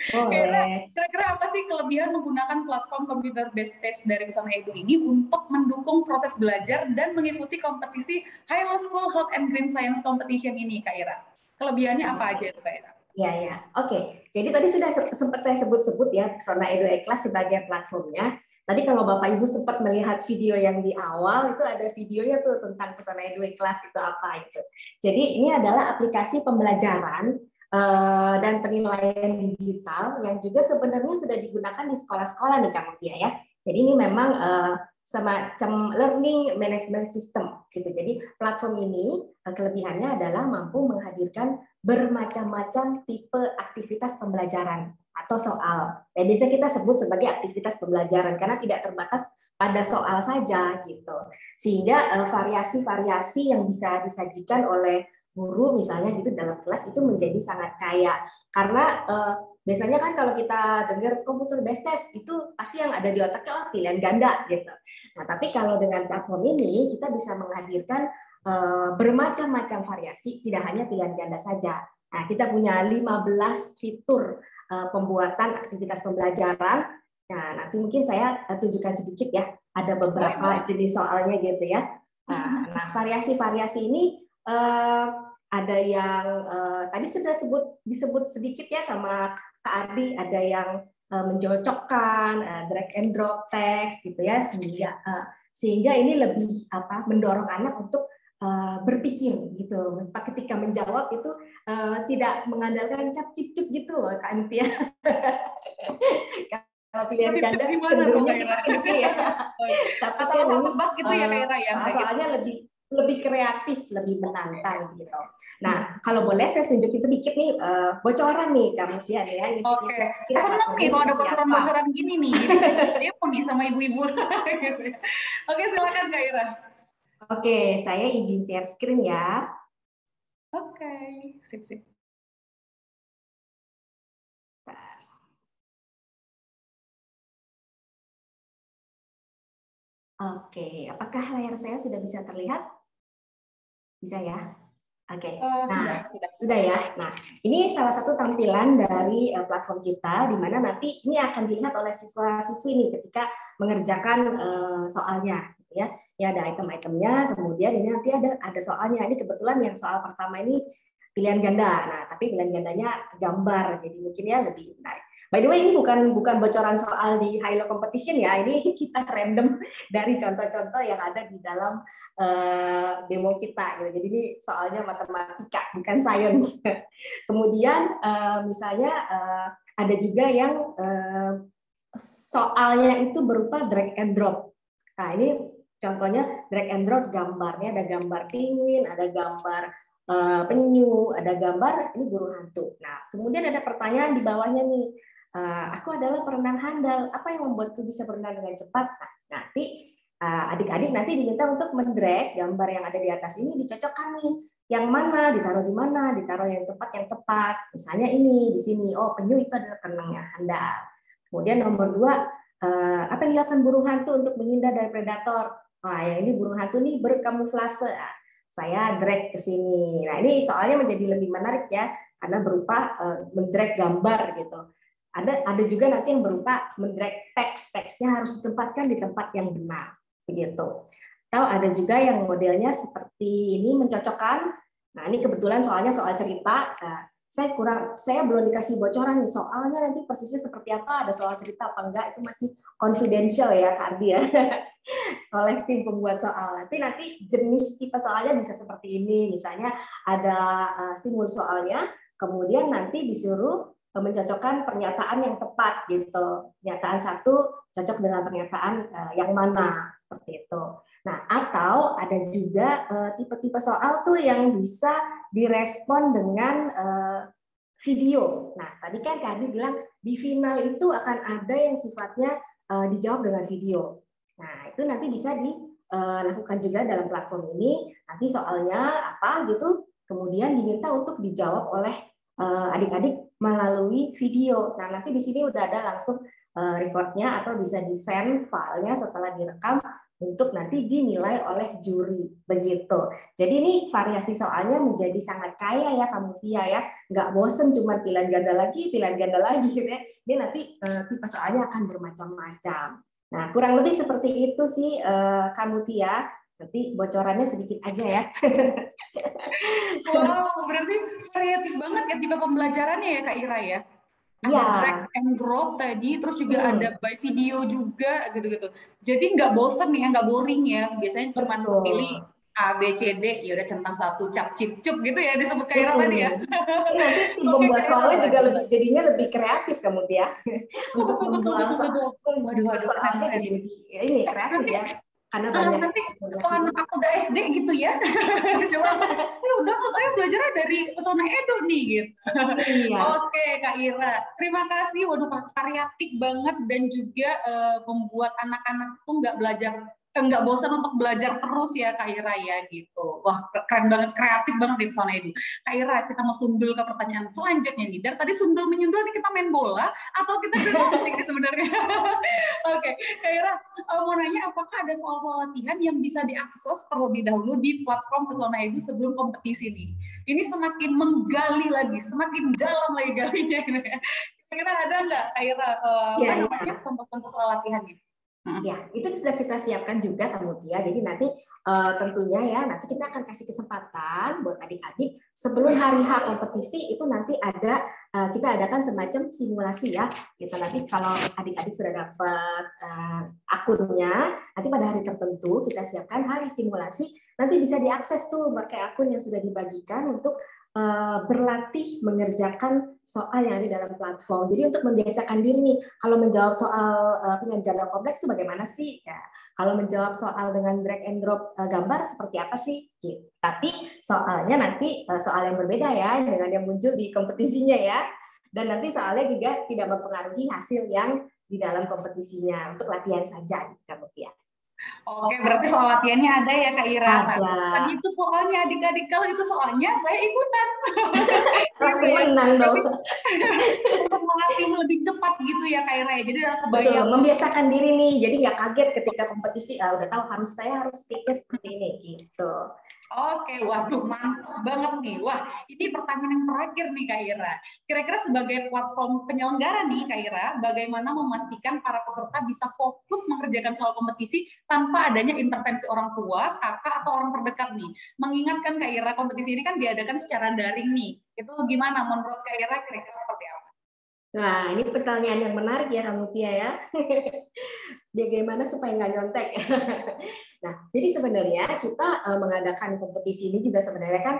Boleh. Kira-kira apa sih kelebihan menggunakan platform computer based test dari Pesona Edu ini untuk mendukung proses belajar dan mengikuti kompetisi Hilo School Health and Green Science Competition ini, Kak Ira? Kelebihannya apa aja itu Kak Ira? Ya. Oke. Jadi tadi sudah sempat saya sebut-sebut ya Pesona Edu E-Class sebagai platformnya. Tadi kalau Bapak Ibu sempat melihat video yang di awal, itu ada videonya tuh tentang Pesona Edu E-Class itu apa itu. Jadi ini adalah aplikasi pembelajaran dan penilaian digital yang juga sebenarnya sudah digunakan di sekolah-sekolah nih Kak Mutia ya. Jadi ini memang semacam learning management system gitu. Jadi platform ini kelebihannya adalah mampu menghadirkan bermacam-macam tipe aktivitas pembelajaran atau soal. Ya, biasa kita sebut sebagai aktivitas pembelajaran karena tidak terbatas pada soal saja gitu. Sehingga variasi-variasi yang bisa disajikan oleh guru misalnya gitu dalam kelas itu menjadi sangat kaya. Karena biasanya kan kalau kita dengar computer based test itu pasti yang ada di otaknya pilihan ganda gitu. Nah, tapi kalau dengan platform ini kita bisa menghadirkan bermacam-macam variasi, tidak hanya pilihan ganda saja. Nah, kita punya 15 fitur pembuatan aktivitas pembelajaran. Nah, nanti mungkin saya tunjukkan sedikit ya, ada beberapa jenis soalnya gitu ya. Nah, variasi-variasi ini ada yang tadi sudah disebut sedikit ya sama Kak Ardi, ada yang mencocokkan drag and drop text gitu ya, sehingga ini lebih mendorong anak untuk berpikir gitu. Ketika menjawab itu tidak mengandalkan cap cip cup gitu loh Kak Antia. Kalau pilihan ganda cenderungnya gitu ya. Asal tebak gitu ya Kak Ira ya. Soalnya lebih kreatif, lebih menantang gitu. Nah, kalau boleh saya tunjukin sedikit nih bocoran nih Kak Mutia ya. Oke. Senang nih kalau ada bocoran-bocoran gini nih. Jadi saya demo nih sama ibu-ibu. Oke, silakan Kak Ira. Oke, saya izin share screen ya. Oke, sip. Oke, apakah layar saya sudah bisa terlihat? Bisa ya? Oke, sudah ya. Nah, ini salah satu tampilan dari platform kita, di mana nanti ini akan dilihat oleh siswa-siswi nih ketika mengerjakan soalnya, gitu ya. Ya ada item-itemnya, kemudian ini nanti ada soalnya. Ini kebetulan yang soal pertama ini pilihan ganda. Nah, tapi pilihan gandanya gambar, jadi mungkin ya lebih menarik. By the way, ini bukan bocoran soal di Hilo Competition ya. Ini kita random dari contoh-contoh yang ada di dalam demo kita. Jadi ini soalnya matematika, bukan sains. Kemudian misalnya ada juga yang soalnya itu berupa drag and drop. Nah, ini contohnya drag and drop gambarnya, ada gambar penguin, ada gambar penyu, ada gambar ini burung hantu. Nah, kemudian ada pertanyaan di bawahnya nih. Aku adalah perenang handal. Apa yang membuatku bisa berenang dengan cepat? Nah, nanti adik-adik nanti diminta untuk mendrag gambar yang ada di atas ini, dicocokkan nih, yang mana, ditaruh di mana, ditaruh yang tepat. Misalnya ini, di sini, oh penyu itu adalah kenangnya handal. Kemudian nomor 2, apa yang dilakukan burung hantu untuk menghindar dari predator? Wah, yang ini burung hantu nih berkamuflase. Saya drag ke sini. Nah, ini soalnya menjadi lebih menarik ya, karena berupa mendrag gambar gitu. Ada juga nanti yang berupa mendrag teks. Teksnya harus ditempatkan di tempat yang benar, begitu. Atau ada juga yang modelnya seperti ini, mencocokkan. Nah, ini kebetulan soalnya soal cerita. Saya belum dikasih bocoran nih soalnya nanti persisnya seperti apa, ada soal cerita apa enggak, itu masih confidential ya Kak Ardi ya, oleh tim pembuat soal. Nanti jenis tipe soalnya bisa seperti ini, misalnya ada stimulus soalnya, kemudian nanti disuruh mencocokkan pernyataan yang tepat gitu. Pernyataan satu cocok dengan pernyataan yang mana, seperti itu. Nah, atau ada juga tipe-tipe soal tuh yang bisa direspon dengan video. Nah, tadi kan Kak Adi bilang di final itu akan ada yang sifatnya dijawab dengan video. Nah, itu nanti bisa dilakukan juga dalam platform ini. Nanti soalnya apa gitu, kemudian diminta untuk dijawab oleh adik-adik melalui video. Nah, nanti di sini udah ada langsung recordnya atau bisa di-send filenya setelah direkam untuk nanti dinilai oleh juri, begitu. Jadi ini variasi soalnya menjadi sangat kaya ya Kak Mutia ya, nggak bosen cuma pilihan ganda lagi gitu ya. Ini nanti tipe soalnya akan bermacam-macam. Nah, kurang lebih seperti itu sih Kak Mutia. Nanti bocorannya sedikit aja ya. Wow, berarti variatif banget ya tipe pembelajarannya ya Kak Ira ya. Ada drag and drop tadi, terus juga ada by video juga gitu-gitu. Jadi nggak bosen ya, nggak boring ya. Biasanya cuma pilih A, B, C, D, ya udah centang satu, cap, cip, cup gitu ya disebut Kak Ira tadi ya. Nanti tim membuat soalnya juga jadinya lebih kreatif kamu ya. Untuk membuat soalnya jadi lebih ini kreatif ya. Karena banyak nanti kalau anak aku udah SD gitu ya, coba udah fotonya belajarnya dari Pesona Edu nih gitu. Iya. Oke Kak Ira, terima kasih. Waduh, variatif banget dan juga membuat anak-anak tuh nggak bosan untuk belajar terus ya Kak Ira ya gitu. Wah, keren banget, kreatif banget di Pesona Edu. Kak Ira, kita mau sundul ke pertanyaan selanjutnya nih. Dari tadi sundul menyundul nih, kita main bola atau kita bermancing nih sebenarnya? Oke, Kak Ira, mau nanya apakah ada soal-soal latihan yang bisa diakses terlebih dahulu di platform Pesona Edu sebelum kompetisi nih? Ini semakin menggali lagi, semakin dalam lagi galinya. Kira-kira ada nggak Kak Ira contoh-contoh soal latihannya? Ya, itu sudah kita siapkan juga Kak Mutia. Jadi nanti tentunya ya, nanti kita akan kasih kesempatan buat adik-adik sebelum hari H kompetisi itu nanti ada kita adakan semacam simulasi ya. Kita nanti kalau adik-adik sudah dapat akunnya, nanti pada hari tertentu kita siapkan hari simulasi. Nanti bisa diakses tuh pakai akun yang sudah dibagikan untuk berlatih mengerjakan soal yang ada dalam platform. Jadi untuk membiasakan diri nih, kalau menjawab soal penyandaran kompleks itu bagaimana sih? Ya, kalau menjawab soal dengan drag and drop gambar seperti apa sih? Gitu. Tapi soalnya nanti soal yang berbeda ya dengan yang muncul di kompetisinya ya. Dan nanti soalnya juga tidak mempengaruhi hasil yang di dalam kompetisinya, untuk latihan saja gitu ya. Oke, berarti soal latihannya ada ya Kak Ira. Kan itu soalnya adik-adik, kalau itu soalnya saya ikutan. Langsung menang dong. Untuk melatih lebih cepat gitu ya Kak Ira. Jadi udah kebayang. Membiasakan diri nih, jadi nggak kaget ketika kompetisi. Udah tahu saya harus speaker seperti ini gitu. Oke, waduh mantap banget nih. Wah, ini pertanyaan yang terakhir nih Kak Ira. Kira-kira sebagai platform penyelenggara nih Kak Ira, bagaimana memastikan para peserta bisa fokus mengerjakan soal kompetisi tanpa adanya intervensi orang tua, kakak, atau orang terdekat nih? Mengingatkan Kak Ira, kompetisi ini kan diadakan secara daring nih. Itu gimana menurut Kak Ira, kira-kira seperti apa? Nah, ini pertanyaan yang menarik ya Kak Mutia ya. Bagaimana supaya nggak nyontek? Nah, jadi sebenarnya kita mengadakan kompetisi ini juga sebenarnya kan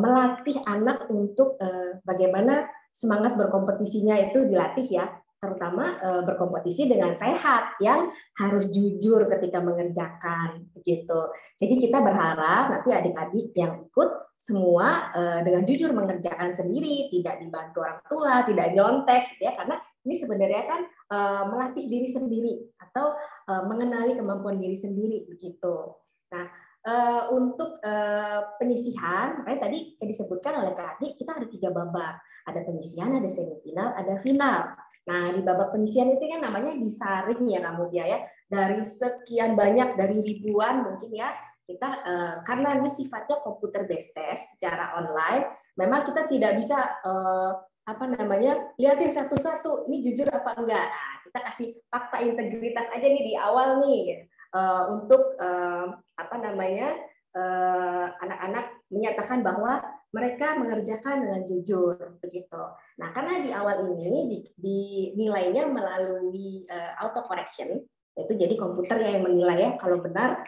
melatih anak untuk bagaimana semangat berkompetisinya itu dilatih ya, terutama berkompetisi dengan sehat, yang harus jujur ketika mengerjakan begitu. Jadi kita berharap nanti adik-adik yang ikut semua dengan jujur mengerjakan sendiri, tidak dibantu orang tua, tidak nyontek ya, karena ini sebenarnya kan melatih diri sendiri atau mengenali kemampuan diri sendiri begitu. Nah, untuk penyisihan, makanya tadi disebutkan oleh Kak Adi, kita ada 3 babak. Ada penyisihan, ada semifinal, ada final. Nah, di babak penyisihan itu kan namanya disaring ya Kak Mutia ya. Dari sekian banyak, dari ribuan mungkin ya, kita karena ini sifatnya komputer based test secara online, memang kita tidak bisa lihatin satu-satu ini jujur apa enggak. Nah, kita kasih fakta integritas aja nih di awal nih untuk anak-anak menyatakan bahwa mereka mengerjakan dengan jujur begitu. Nah, karena di awal ini nilainya melalui auto correction, itu jadi komputer yang menilai ya, kalau benar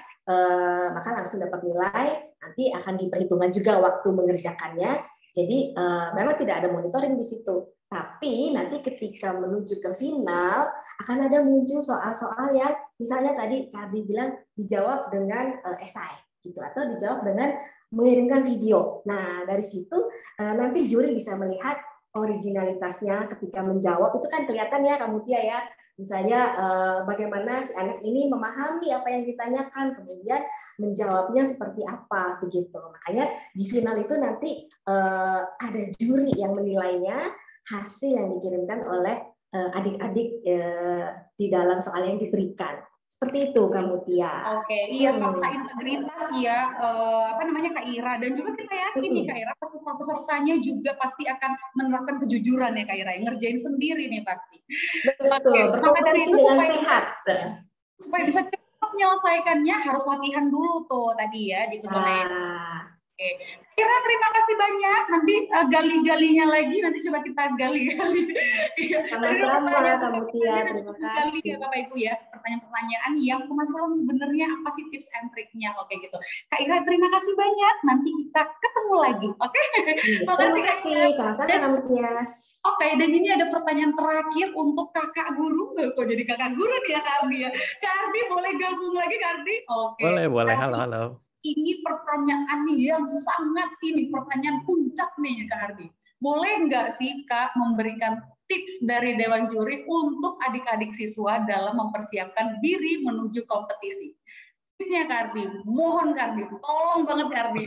maka langsung dapat nilai, nanti akan diperhitungkan juga waktu mengerjakannya. Jadi memang tidak ada monitoring di situ. Tapi nanti ketika menuju ke final akan ada muncul soal-soal yang misalnya tadi Kardi bilang dijawab dengan esai gitu, atau dijawab dengan mengirimkan video. Nah, dari situ nanti juri bisa melihat originalitasnya ketika menjawab, itu kan kelihatan ya Kak Mutia ya. Misalnya bagaimana si anak ini memahami apa yang ditanyakan, kemudian menjawabnya seperti apa begitu. Makanya di final itu nanti ada juri yang menilainya, hasil yang dikirimkan oleh adik-adik di dalam soal yang diberikan. Seperti itu Kak Mutia. Oke, iya, fakta integritas ya, Kak Ira, dan juga kita yakin nih Kak Ira, peserta-pesertanya juga pasti akan menerapkan kejujuran ya Kak Ira, yang ngerjain sendiri nih pasti. Betul. Maka dari itu supaya bisa cepat menyelesaikannya harus latihan dulu tuh tadi ya di pesona. Oke. Kira terima kasih banyak. Nanti gali-galinya lagi, nanti coba kita gali-gali. Sama-sama Kak Mutia, terima Gali kasih. ya Bapak Ibu ya, pertanyaan-pertanyaan yang pemasaran sebenarnya apa sih tips and triknya, oke gitu. Kak Ira terima kasih banyak. Nanti kita ketemu lagi, oke? Terima kasih, sama-sama Kak Mutia. Oke, dan ini ada pertanyaan terakhir untuk kakak guru. Kok jadi kakak guru nih ya Kak Ardi ya? Kak Ardi boleh gabung lagi Kak Ardi? Oke. Boleh. Halo. Ini pertanyaan yang sangat pertanyaan puncak nih Kak Ardi. Boleh nggak sih Kak memberikan tips dari Dewan Juri untuk adik-adik siswa dalam mempersiapkan diri menuju kompetisi? Tipsnya Kak Ardi, mohon Kak Ardi, tolong banget Kak Ardi.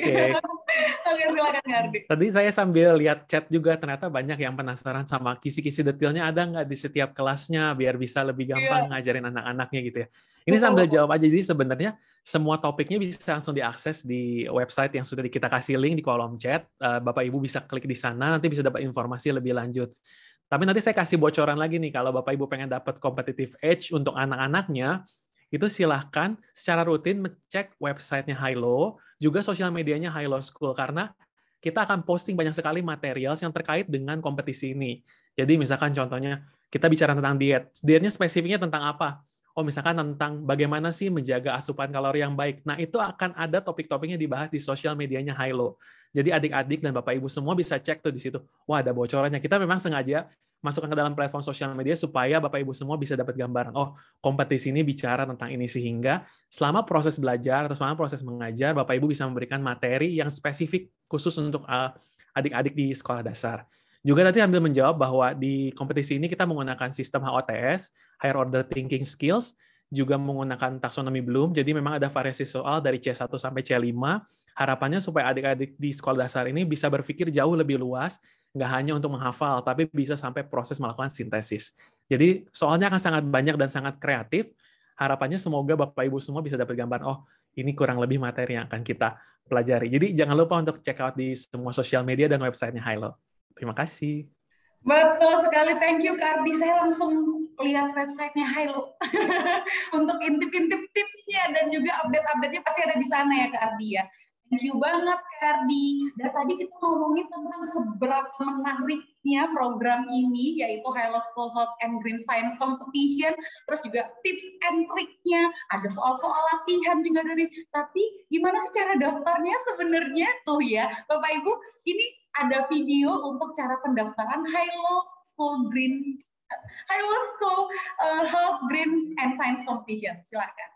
Oke, silakan Kak Ardi. Tadi saya sambil lihat chat juga, ternyata banyak yang penasaran sama kisi-kisi detailnya ada nggak di setiap kelasnya, biar bisa lebih gampang ngajarin anak-anaknya gitu ya. Ini sambil jawab aja, jadi sebenarnya semua topiknya bisa langsung diakses di website yang sudah kita kasih link di kolom chat. Bapak Ibu bisa klik di sana, nanti bisa dapat informasi lebih lanjut. Tapi nanti saya kasih bocoran lagi nih, kalau Bapak Ibu pengen dapat competitive edge untuk anak-anaknya, itu silahkan secara rutin ngecek websitenya Hilo, juga sosial medianya Hilo School, karena kita akan posting banyak sekali material yang terkait dengan kompetisi ini. Jadi misalkan contohnya, kita bicara tentang diet. Dietnya spesifiknya tentang apa? Oh, misalkan tentang bagaimana sih menjaga asupan kalori yang baik. Nah, itu akan ada topik-topiknya dibahas di sosial medianya Hilo. Jadi adik-adik dan Bapak Ibu semua bisa cek tuh di situ. Wah, ada bocorannya. Kita memang sengaja masukkan ke dalam platform sosial media supaya Bapak Ibu semua bisa dapat gambaran. Oh, kompetisi ini bicara tentang ini, sehingga selama proses belajar atau selama proses mengajar, Bapak Ibu bisa memberikan materi yang spesifik khusus untuk adik-adik di sekolah dasar. Juga tadi sambil menjawab bahwa di kompetisi ini kita menggunakan sistem HOTS, Higher Order Thinking Skills, juga menggunakan taksonomi Bloom, jadi memang ada variasi soal dari C1 sampai C5. Harapannya supaya adik-adik di sekolah dasar ini bisa berpikir jauh lebih luas, nggak hanya untuk menghafal, tapi bisa sampai proses melakukan sintesis. Jadi soalnya akan sangat banyak dan sangat kreatif. Harapannya semoga Bapak Ibu semua bisa dapat gambaran, oh ini kurang lebih materi yang akan kita pelajari. Jadi jangan lupa untuk check out di semua sosial media dan websitenya Hilo. Terima kasih. Betul sekali, thank you Kak Ardi. Saya langsung lihat websitenya Hilo untuk intip-intip tipsnya dan juga update-update-nya pasti ada di sana ya Kak Ardi ya. Thank you banget Kak Ardi. Dan tadi kita ngomongin tentang seberapa menariknya program ini, yaitu Hilo School Health and Green Science Competition, terus juga tips and triknya, ada soal-soal latihan juga dari. Tapi gimana sih cara daftarnya sebenarnya tuh ya, Bapak Ibu? Ini ada video untuk cara pendaftaran Hilo School Health Green and Science Competition. Silakan.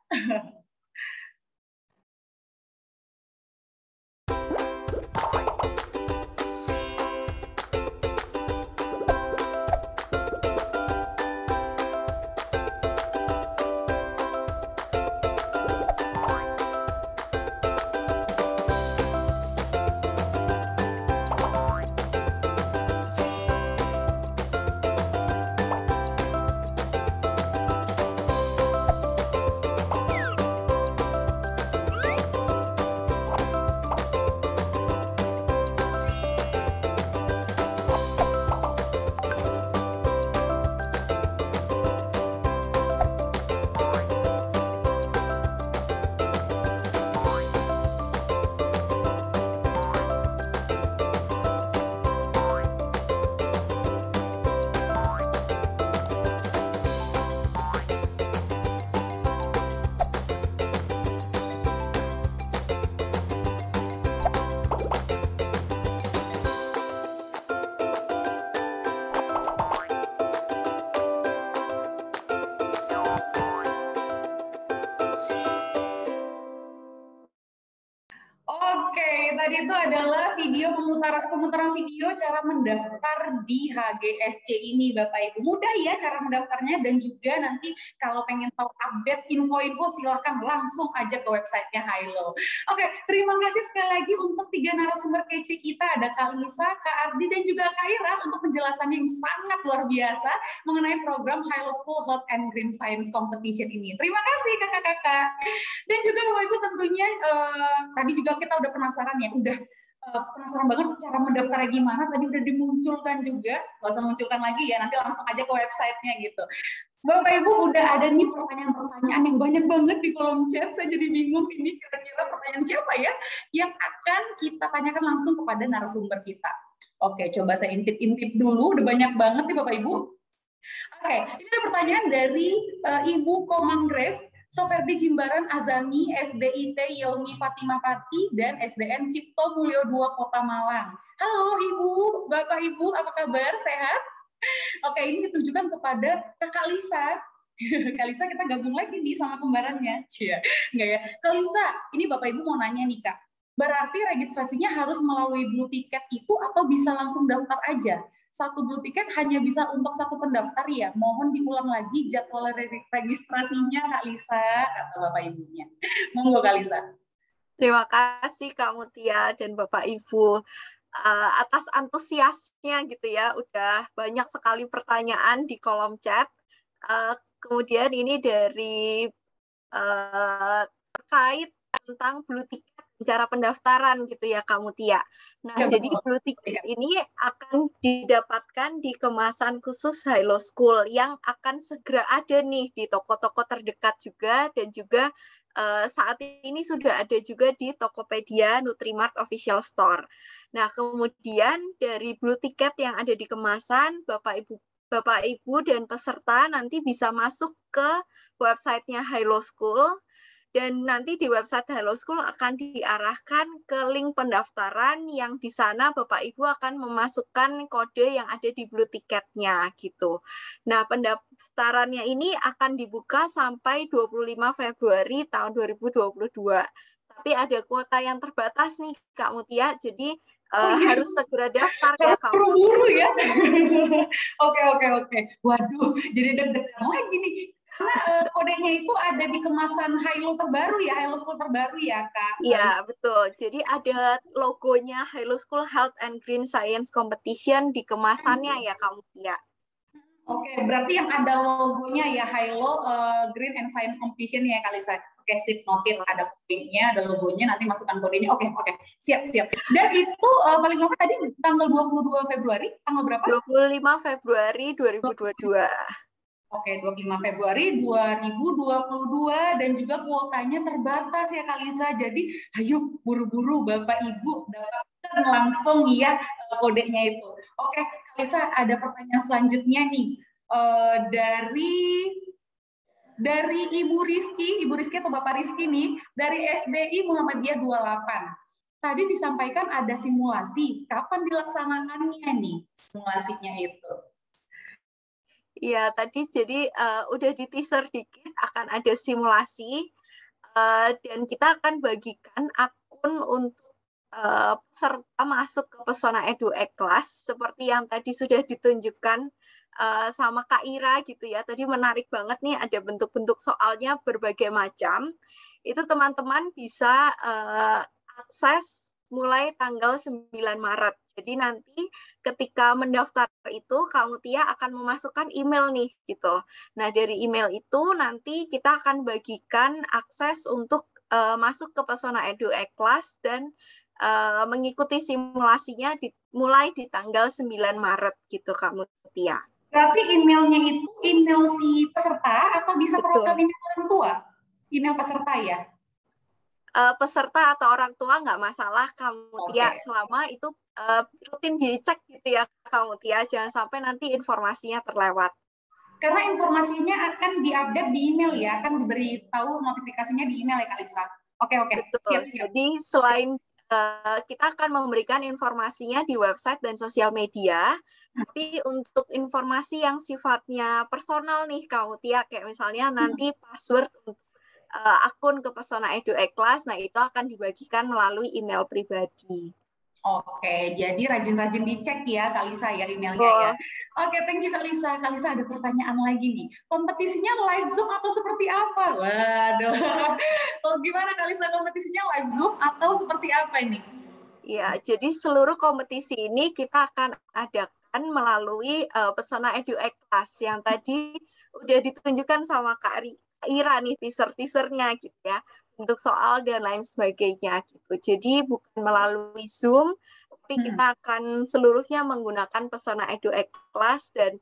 Oke, tadi itu adalah video pemutaran video cara mendaftar di HGSC ini, Bapak Ibu. Mudah ya cara mendaftarnya, dan juga nanti kalau pengen tahu update info-info silahkan langsung aja ke websitenya Hailo. Oke, terima kasih sekali lagi untuk 3 narasumber kece kita, ada Kak Lisa, Kak Ardi, dan juga Kak Ira untuk penjelasan yang sangat luar biasa mengenai program Hailo School Health and Green Science Competition ini. Terima kasih kakak-kakak. Dan juga Bapak Ibu tentunya tadi juga kita udah penasaran ya, udah penasaran banget cara mendaftarnya gimana, tadi udah dimunculkan juga, nggak usah munculkan lagi ya, nanti langsung aja ke websitenya gitu. Bapak Ibu udah ada nih pertanyaan-pertanyaan yang banyak banget di kolom chat, saya jadi bingung ini kira-kira pertanyaan siapa ya yang akan kita tanyakan langsung kepada narasumber kita. Oke, coba saya intip-intip dulu, udah banyak banget nih Bapak Ibu. Oke, ini ada pertanyaan dari Ibu Komangres, Soperdi Jimbaran Azami, SDIT Yaumi Fatimah Pati, dan SDN Cipto Mulyo 2 Kota Malang. Halo Ibu, Bapak Ibu, apa kabar? Sehat? Oke, ini ditujukan kepada Kak Lisa. Kak Lisa, kita gabung lagi nih sama kembarannya. Cia, enggak ya? Kak Lisa, ini Bapak Ibu mau nanya nih Kak. Berarti registrasinya harus melalui Blue Ticket itu atau bisa langsung daftar aja? Satu Blue Ticket hanya bisa untuk satu pendaftar ya. Mohon diulang lagi jadwal registrasinya Kak Lisa, kata Bapak Ibunya. Monggo Kak Lisa. Terima kasih Kak Mutia dan Bapak Ibu atas antusiasnya gitu ya. Udah banyak sekali pertanyaan di kolom chat. Kemudian ini dari terkait tentang Blue Ticket, cara pendaftaran gitu ya Kak Mutia. Nah, ya, jadi Blue Ticket ini akan didapatkan di kemasan khusus Hailo School yang akan segera ada nih di toko-toko terdekat juga, dan juga saat ini sudah ada juga di Tokopedia Nutrimart Official Store. Nah, kemudian dari Blue Ticket yang ada di kemasan, Bapak Ibu dan peserta nanti bisa masuk ke websitenya Hailo School. Dan nanti di website Hailo School akan diarahkan ke link pendaftaran yang di sana Bapak Ibu akan memasukkan kode yang ada di Blue Ticket-nya gitu. Nah, pendaftarannya ini akan dibuka sampai 25 Februari tahun 2022. Tapi ada kuota yang terbatas nih Kak Mutia, jadi harus segera daftar ya Kak. Buru-buru ya. Oke. Waduh, jadi deg-degan lagi nih. Karena kodenya itu ada di kemasan Hailo terbaru ya, Hailo School terbaru ya, Kak? Iya, betul. Jadi ada logonya Hailo School Health and Green Science Competition di kemasannya ya, Kak Mutia. Oke, berarti yang ada logonya ya, Hailo Green and Science Competition ya, Kak Lisa? Oke, sip, noted, ada kodenya, ada logonya, nanti masukkan kodenya. Oke, siap. Dan itu paling lama tadi tanggal 22 Februari, tanggal berapa? 25 Februari 2022. Oke, 25 Februari 2022 dan juga kuotanya terbatas ya Kak Lisa. Jadi ayo buru-buru Bapak Ibu dapatkan langsung ya kodenya itu. Oke, Kak Lisa ada pertanyaan selanjutnya nih dari Ibu Rizky atau Bapak Rizky nih dari SDI Muhammadiyah 28. Tadi disampaikan ada simulasi. Kapan dilaksanakannya nih simulasinya itu? Iya, tadi jadi udah di teaser dikit akan ada simulasi dan kita akan bagikan akun untuk peserta masuk ke Pesona Edu E-Class seperti yang tadi sudah ditunjukkan sama Kak Ira gitu ya. Tadi menarik banget nih, ada bentuk-bentuk soalnya berbagai macam. Itu teman-teman bisa akses mulai tanggal 9 Maret. Jadi nanti ketika mendaftar itu, Kak Mutia akan memasukkan email nih, gitu. Nah, dari email itu nanti kita akan bagikan akses untuk masuk ke Pesona Edu E-Class dan mengikuti simulasinya mulai di tanggal 9 Maret, gitu, Kak Mutia. Berarti emailnya itu email si peserta atau bisa perwakilan email orang tua? Email peserta ya? Peserta atau orang tua nggak masalah, Kak Mutia, selama itu rutin dicek gitu ya Kak Mutia, jangan sampai nanti informasinya terlewat. Karena informasinya akan diupdate di email ya, akan diberitahu notifikasinya di email ya Kak Lisa. Oke. Siap. Jadi selain kita akan memberikan informasinya di website dan sosial media, tapi untuk informasi yang sifatnya personal nih Kak Mutia, kayak misalnya nanti password untuk akun ke Pesona Edu Ikhlas. Nah, itu akan dibagikan melalui email pribadi. Oke, jadi rajin-rajin dicek ya Kalisa ya emailnya ya. Oke, thank you Kalisa. Kalisa ada pertanyaan lagi nih. Kompetisinya live Zoom atau seperti apa? Waduh. Oh, gimana Kalisa, kompetisinya live Zoom atau seperti apa ini? Ya, jadi seluruh kompetisi ini kita akan adakan melalui Pesona Edu Ikhlas yang tadi udah ditunjukkan sama Kak Ira nih teaser-teasernya gitu ya. Untuk soal dan lain sebagainya gitu. Jadi bukan melalui Zoom, tapi kita akan seluruhnya menggunakan Pesona Edu Ikhlas dan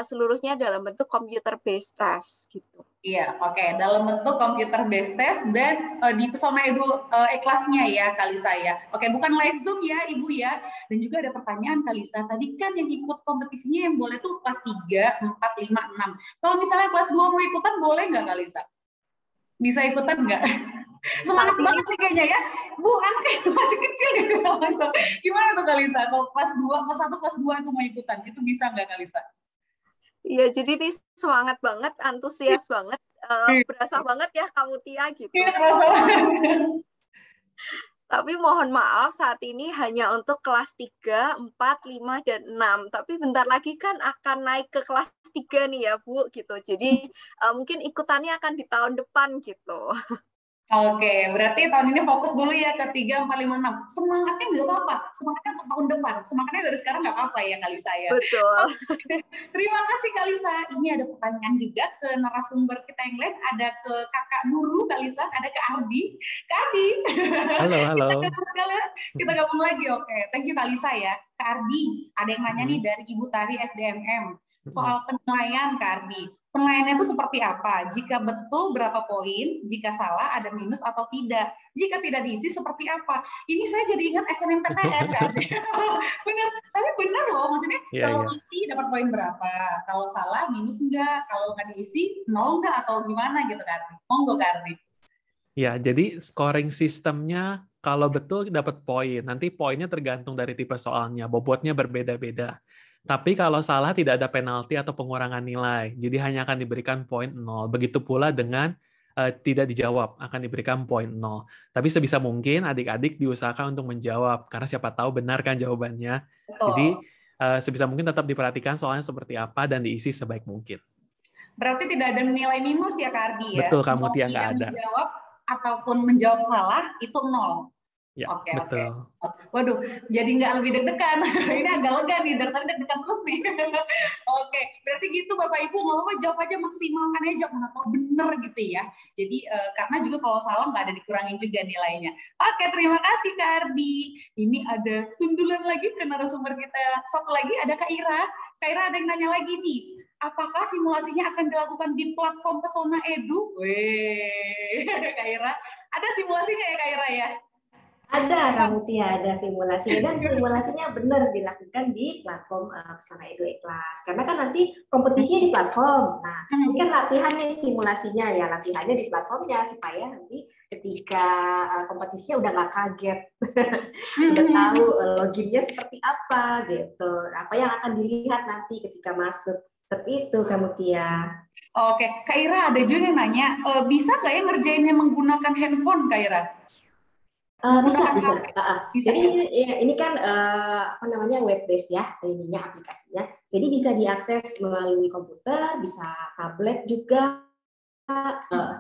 seluruhnya dalam bentuk computer based test gitu. Iya, oke. Dalam bentuk computer based test dan di Pesona Edu Ikhlasnya ya Kalisa ya. Oke, bukan live Zoom ya Ibu ya. Dan juga ada pertanyaan Kalisa, tadi kan yang ikut kompetisinya yang boleh tuh kelas 3, 4, 5, 6. Kalau misalnya kelas 2 mau ikutan boleh nggak Kalisa? Bisa ikutan nggak? Semangat banget nih kayaknya ya. Bu, anaknya masih kecil gitu. Gimana tuh Kalisa? Kalau kelas 2, kelas 1, kelas 2 itu mau ikutan, itu bisa nggak Kalisa? Iya, jadi ini semangat banget, antusias banget. Berasa banget ya kamu Tia gitu. Iya, berasa banget. Tapi mohon maaf saat ini hanya untuk kelas 3, 4, 5, dan 6. Tapi bentar lagi kan akan naik ke kelas 3 nih ya Bu gitu. Jadi mungkin ikutannya akan di tahun depan gitu. Oke, berarti tahun ini fokus dulu ya ke 3, 4, 5, 6. Semangatnya nggak apa-apa, semangatnya untuk tahun depan. Semangatnya dari sekarang nggak apa-apa ya Kalisa ya. Betul. Terima kasih Kalisa. Ini ada pertanyaan juga ke narasumber kita yang lain. Ada ke kakak guru Kalisa, ada ke Ardi. Kak Ardi. Halo. Kita gabung lagi, oke. Thank you Kalisa ya. Kak Ardi, ada yang nanya nih dari Ibu Tari SDMM. Soal penilaian Kak Ardi. Penilaiannya itu seperti apa? Jika betul berapa poin? Jika salah ada minus atau tidak? Jika tidak diisi seperti apa? Ini saya jadi ingat SNMPTN kan? Bener, tapi bener loh. Maksudnya kalau isi dapat poin berapa? Kalau salah minus enggak? Kalau nggak diisi nol enggak? Atau gimana gitu kan? Monggo Kardi. Ya, jadi scoring sistemnya kalau betul dapat poin. Nanti poinnya tergantung dari tipe soalnya. Bobotnya berbeda-beda. Tapi kalau salah tidak ada penalti atau pengurangan nilai, jadi hanya akan diberikan poin 0. Begitu pula dengan tidak dijawab, akan diberikan poin 0. Tapi sebisa mungkin adik-adik diusahakan untuk menjawab, karena siapa tahu benar kan jawabannya. Betul. Jadi sebisa mungkin tetap diperhatikan soalnya seperti apa dan diisi sebaik mungkin. Berarti tidak ada nilai minus ya Kak Ardi ya? Betul, kamu Tia nggak ada. Menjawab ataupun menjawab salah itu 0. Ya, oke. Waduh, jadi nggak lebih deg-degan. Ini agak lega nih, dari tadi deg-degan terus nih. Oke, berarti gitu Bapak Ibu, nggak apa-apa jawab aja, maksimalkan aja, mana tahu bener gitu ya. Jadi, karena juga kalau salah nggak ada dikurangin juga nilainya. Oke, terima kasih Kak Ardi. Ini ada sundulan lagi ke narasumber kita. Satu lagi ada Kak Ira. Kak Ira ada yang nanya lagi nih. Apakah simulasinya akan dilakukan di platform Pesona Edu? Weh, Kak Ira. Ada simulasinya ya Kak Ira ya? Ada, kamu Tia, ada simulasinya, dan simulasinya benar dilakukan di platform Pesona Edu Ikhlas. Karena kan nanti kompetisinya di platform. Nah, ini kan latihannya, simulasinya ya, latihannya di platformnya supaya nanti ketika kompetisinya udah nggak kaget, udah tahu loginnya seperti apa gitu, apa yang akan dilihat nanti ketika masuk. Seperti itu, kamu Tia. Oke, Kak Ira ada juga yang nanya, bisa nggak ya ngerjainnya menggunakan handphone, Kak Ira? Bisa. Jadi ini kan apa namanya web based ya, ininya aplikasinya. Jadi bisa diakses melalui komputer, bisa tablet juga,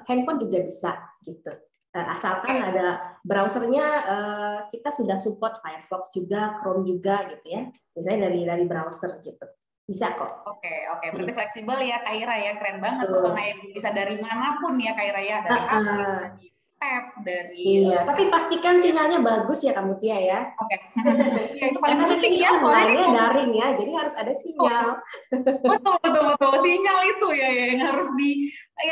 handphone juga bisa gitu. Asalkan ada browsernya, kita sudah support Firefox juga, Chrome juga gitu ya. Misalnya dari browser gitu. Bisa kok. Oke. Berarti fleksibel ya Kak Ira ya, keren banget Pesona Edu. Bisa dari manapun ya Kak Ira ya, dari HP, tab, dari tapi pastikan sinyalnya bagus ya kamu Tia ya. Oke. Ya itu paling penting ya, soalnya ini daring ya, jadi harus ada sinyal. Betul. Sinyal itu ya yang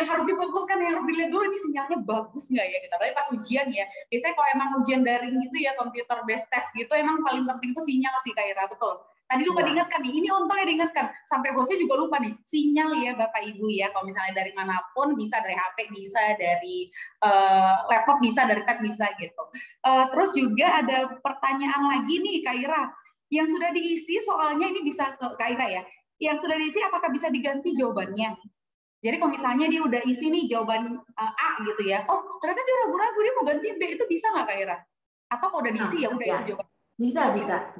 harus difokuskan, yang harus dilihat dulu ini sinyalnya bagus nggak ya. Kita paling pas ujian ya. Biasanya kalau emang ujian daring gitu ya, computer based test gitu, emang paling penting itu sinyal sih Kak Ira, betul. Tadi lupa diingatkan nih, ini untungnya diingatkan. Sampai hostnya juga lupa nih, sinyal ya Bapak Ibu ya. Kalau misalnya dari manapun, bisa dari HP, bisa dari laptop, bisa dari tab, bisa gitu. Terus juga ada pertanyaan lagi nih Kak Ira. Yang sudah diisi soalnya ini bisa ke Kak Ira ya. Yang sudah diisi apakah bisa diganti jawabannya? Jadi kalau misalnya dia udah isi nih jawaban A gitu ya, oh ternyata dia ragu-ragu, dia mau ganti B, itu bisa nggak Kak Ira? Atau kalau udah diisi ya udah itu jawaban? Bisa.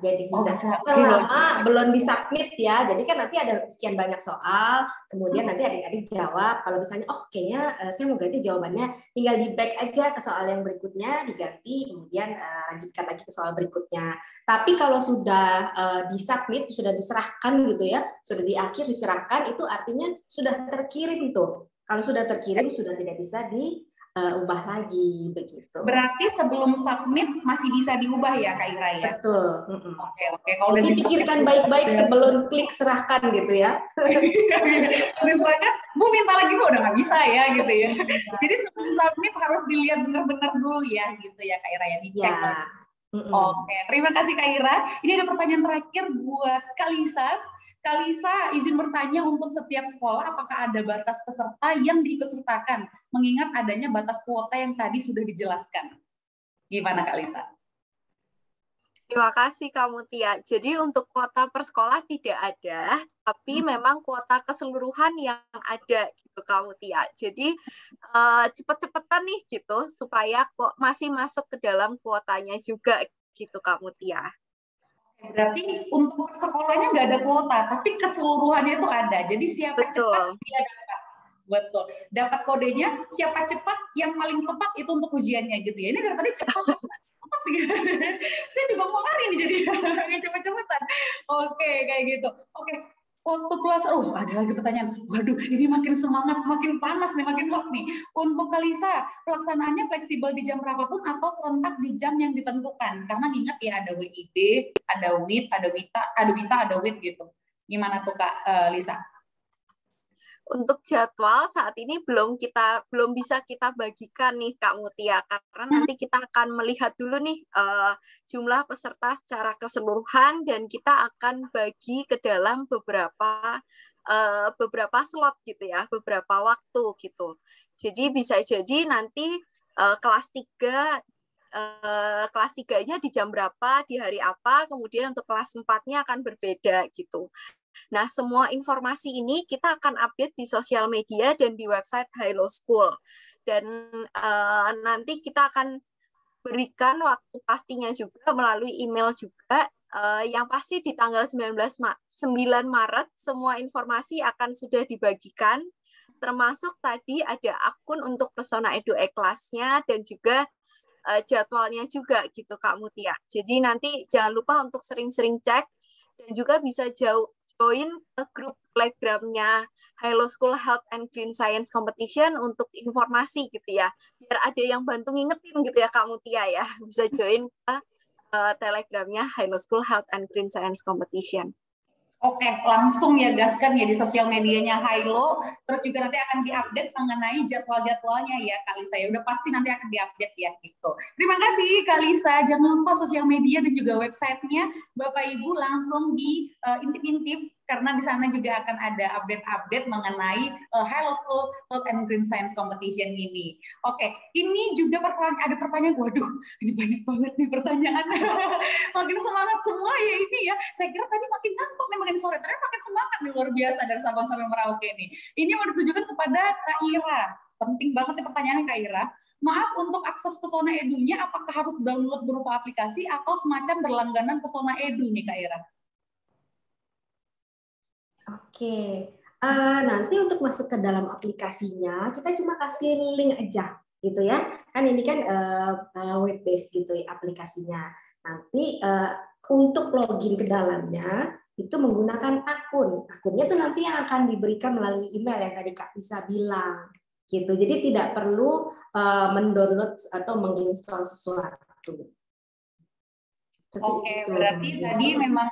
Jadi bisa. Selama belum disubmit ya. Jadi kan nanti ada sekian banyak soal, kemudian nanti adik-adik jawab. Kalau misalnya, oh kayaknya saya mau ganti jawabannya, tinggal di back aja ke soal yang berikutnya, diganti, kemudian lanjutkan lagi ke soal berikutnya. Tapi kalau sudah disubmit, sudah diserahkan gitu ya, sudah di akhir diserahkan, itu artinya sudah terkirim tuh. Kalau sudah terkirim, sudah tidak bisa ubah lagi begitu. Berarti sebelum submit masih bisa diubah ya Kak Ira ya? Betul. Oke. Kalau udah dipikirkan baik-baik sebelum klik serahkan gitu ya. Habis serahkan, Bu minta lagi, Bu udah nggak bisa ya gitu ya. Jadi sebelum submit harus dilihat benar-benar dulu ya gitu ya Kak Ira ya, dicek lagi. Oke, terima kasih Kak Ira. Ini ada pertanyaan terakhir buat Kak Lisa. Kak Lisa izin bertanya, untuk setiap sekolah apakah ada batas peserta yang diikutsertakan mengingat adanya batas kuota yang tadi sudah dijelaskan? Gimana Kak Lisa? Terima kasih Kak Mutia. Jadi untuk kuota per sekolah tidak ada, tapi memang kuota keseluruhan yang ada gitu Kak Mutia. Jadi cepet-cepetan nih gitu supaya kok masih masuk ke dalam kuotanya juga gitu Kak Mutia. Berarti untuk sekolahnya nggak ada kuota, tapi keseluruhannya itu ada. Jadi siapa cepat dia dapat. Betul. Dapat kodenya, siapa cepat yang paling tepat itu untuk ujiannya gitu ya. Ini dari tadi cepat. Saya juga mau lari nih jadi cepet-cepetan. Oke, kayak gitu. Oke. Waktu kelas, ada lagi pertanyaan. Waduh, ini makin semangat, makin panas nih, makin hot nih. Untuk Kak Lisa, pelaksanaannya fleksibel di jam berapapun atau serentak di jam yang ditentukan? Karena ingat ya, ada WIB, ada WIT, ada WITA, ada WIT gitu. Gimana tuh Kak Lisa? Untuk jadwal saat ini belum bisa kita bagikan nih Kak Mutia, karena nanti kita akan melihat dulu nih jumlah peserta secara keseluruhan dan kita akan bagi ke dalam beberapa slot gitu ya, beberapa waktu gitu. Jadi bisa jadi nanti kelas 3-nya di jam berapa, di hari apa, kemudian untuk kelas 4-nya akan berbeda gitu. Nah, semua informasi ini kita akan update di sosial media dan di website Hailo School. Dan nanti kita akan berikan waktu pastinya juga melalui email juga. Yang pasti di tanggal 9 Maret semua informasi akan sudah dibagikan. Termasuk tadi ada akun untuk Pesona Edu E-Kelasnya dan juga jadwalnya juga gitu Kak Mutia. Jadi nanti jangan lupa untuk sering-sering cek dan juga bisa join ke grup Telegramnya Hailo School Health and Green Science Competition untuk informasi gitu ya. Biar ada yang bantu ngingetin gitu ya Kak Mutia ya. Bisa join ke Telegramnya Hailo School Health and Green Science Competition. Oke, langsung ya gaskan ya di sosial medianya Hailo. Terus juga nanti akan diupdate mengenai jadwal-jadwalnya ya Kak Lisa. Ya udah pasti nanti akan diupdate ya gitu. Terima kasih Kak Lisa. Jangan lupa sosial media dan juga websitenya Bapak Ibu langsung diintip-intip karena di sana juga akan ada update-update mengenai Hailo School Health and Green Science Competition ini. Oke, ini juga ada pertanyaan. Waduh, ini banyak banget nih pertanyaan. Makin semangat semua ya ini ya. Saya kira tadi makin ngantuk nih, makin sore. Ternyata makin semangat nih, luar biasa dari Sabang sampai Merauke nih. Ini mau ditujukan kepada Kak Ira. Penting banget nih pertanyaannya Kak Ira. Maaf, untuk akses Pesona Edu-nya apakah harus download berupa aplikasi atau semacam berlangganan Pesona Edu nih Kak Ira? Oke, nanti untuk masuk ke dalam aplikasinya, kita cuma kasih link aja, gitu ya. Kan ini kan web based gitu ya aplikasinya. Nanti untuk login ke dalamnya itu menggunakan akun. Akunnya itu nanti yang akan diberikan melalui email yang tadi Kak Lisa bilang, gitu. Jadi tidak perlu mendownload atau menginstal sesuatu. Oke, berarti tadi memang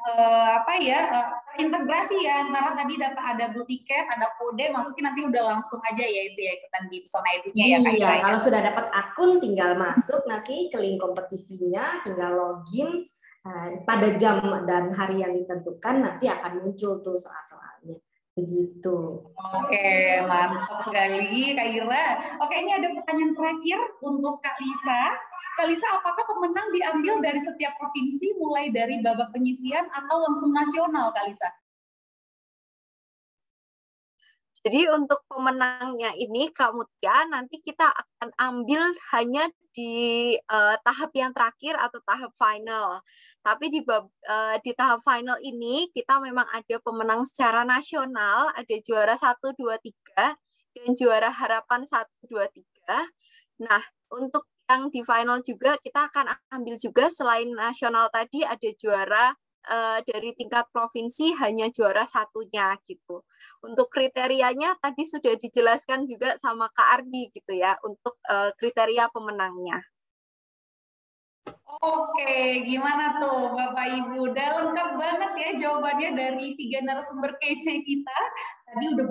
integrasi ya antara tadi ada blue ticket, ada kode, masukin nanti udah langsung aja ya itu ya ikutan di Pesona Edu-nya ya Kak Ira. Iya, kalau sudah dapat akun tinggal masuk nanti ke link kompetisinya, tinggal login pada jam dan hari yang ditentukan nanti akan muncul tuh soal-soalnya. Begitu. Oke, mantap sekali Kak Ira. Oke, ini ada pertanyaan terakhir untuk Kak Lisa. Kak Lisa, apakah pemenang diambil dari setiap provinsi mulai dari babak penyisian atau langsung nasional Kak Lisa? Jadi untuk pemenangnya ini Kak Mutia nanti kita akan ambil hanya di tahap yang terakhir atau tahap final. Tapi di tahap final ini kita memang ada pemenang secara nasional, ada juara 1, 2, 3 dan juara harapan 1, 2, 3. Nah, untuk yang di final juga kita akan ambil juga selain nasional tadi ada juara dari tingkat provinsi hanya juara 1-nya gitu. Untuk kriterianya tadi sudah dijelaskan juga sama Kak Ardi gitu ya untuk kriteria pemenangnya. Oke, gimana tuh Bapak Ibu? Udah lengkap banget ya jawabannya dari 3 narasumber kece kita. Tadi udah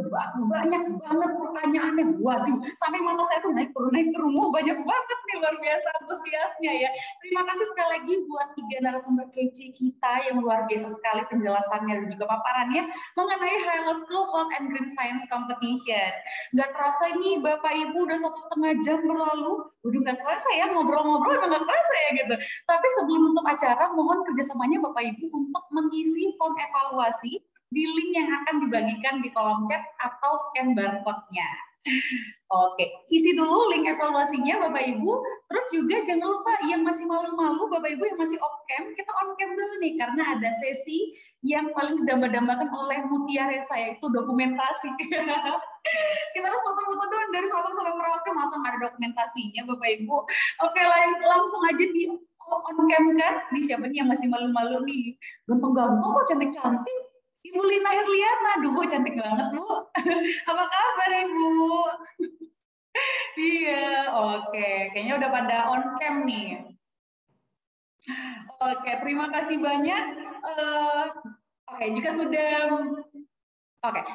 banyak banget pertanyaannya. Waduh, sampai mata saya tuh naik turun. Oh, banyak banget nih, luar biasa antusiasnya ya. Terima kasih sekali lagi buat 3 narasumber kece kita yang luar biasa sekali penjelasannya dan juga paparannya mengenai Hilo School Health and Green Science Competition. Nggak terasa nih Bapak Ibu udah 1,5 jam berlalu. Udah nggak terasa ya, ngobrol-ngobrol emang nggak terasa ya gitu. Tapi sebelum untuk acara, mohon kerjasamanya Bapak Ibu untuk mengisi form evaluasi di link yang akan dibagikan di kolom chat atau scan barcode-nya. Oke, isi dulu link evaluasinya Bapak Ibu. Terus juga jangan lupa yang masih malu-malu, Bapak Ibu yang masih off-cam, kita on-cam dulu nih, karena ada sesi yang paling didamba-dambakan oleh Mutia Resa, yaitu dokumentasi. Kita harus foto-foto dulu dari Sabang sampai Merauke, langsung ada dokumentasinya Bapak Ibu. Oke, langsung aja di on-cam kan. Nih siapa nih yang masih malu-malu nih? Ganteng-ganteng kok, cantik-cantik. Ibu Lina Herliana, aduh cantik banget Bu. Apa kabar Ibu? Iya, oke. Kayaknya udah pada on cam nih. Oke, terima kasih banyak.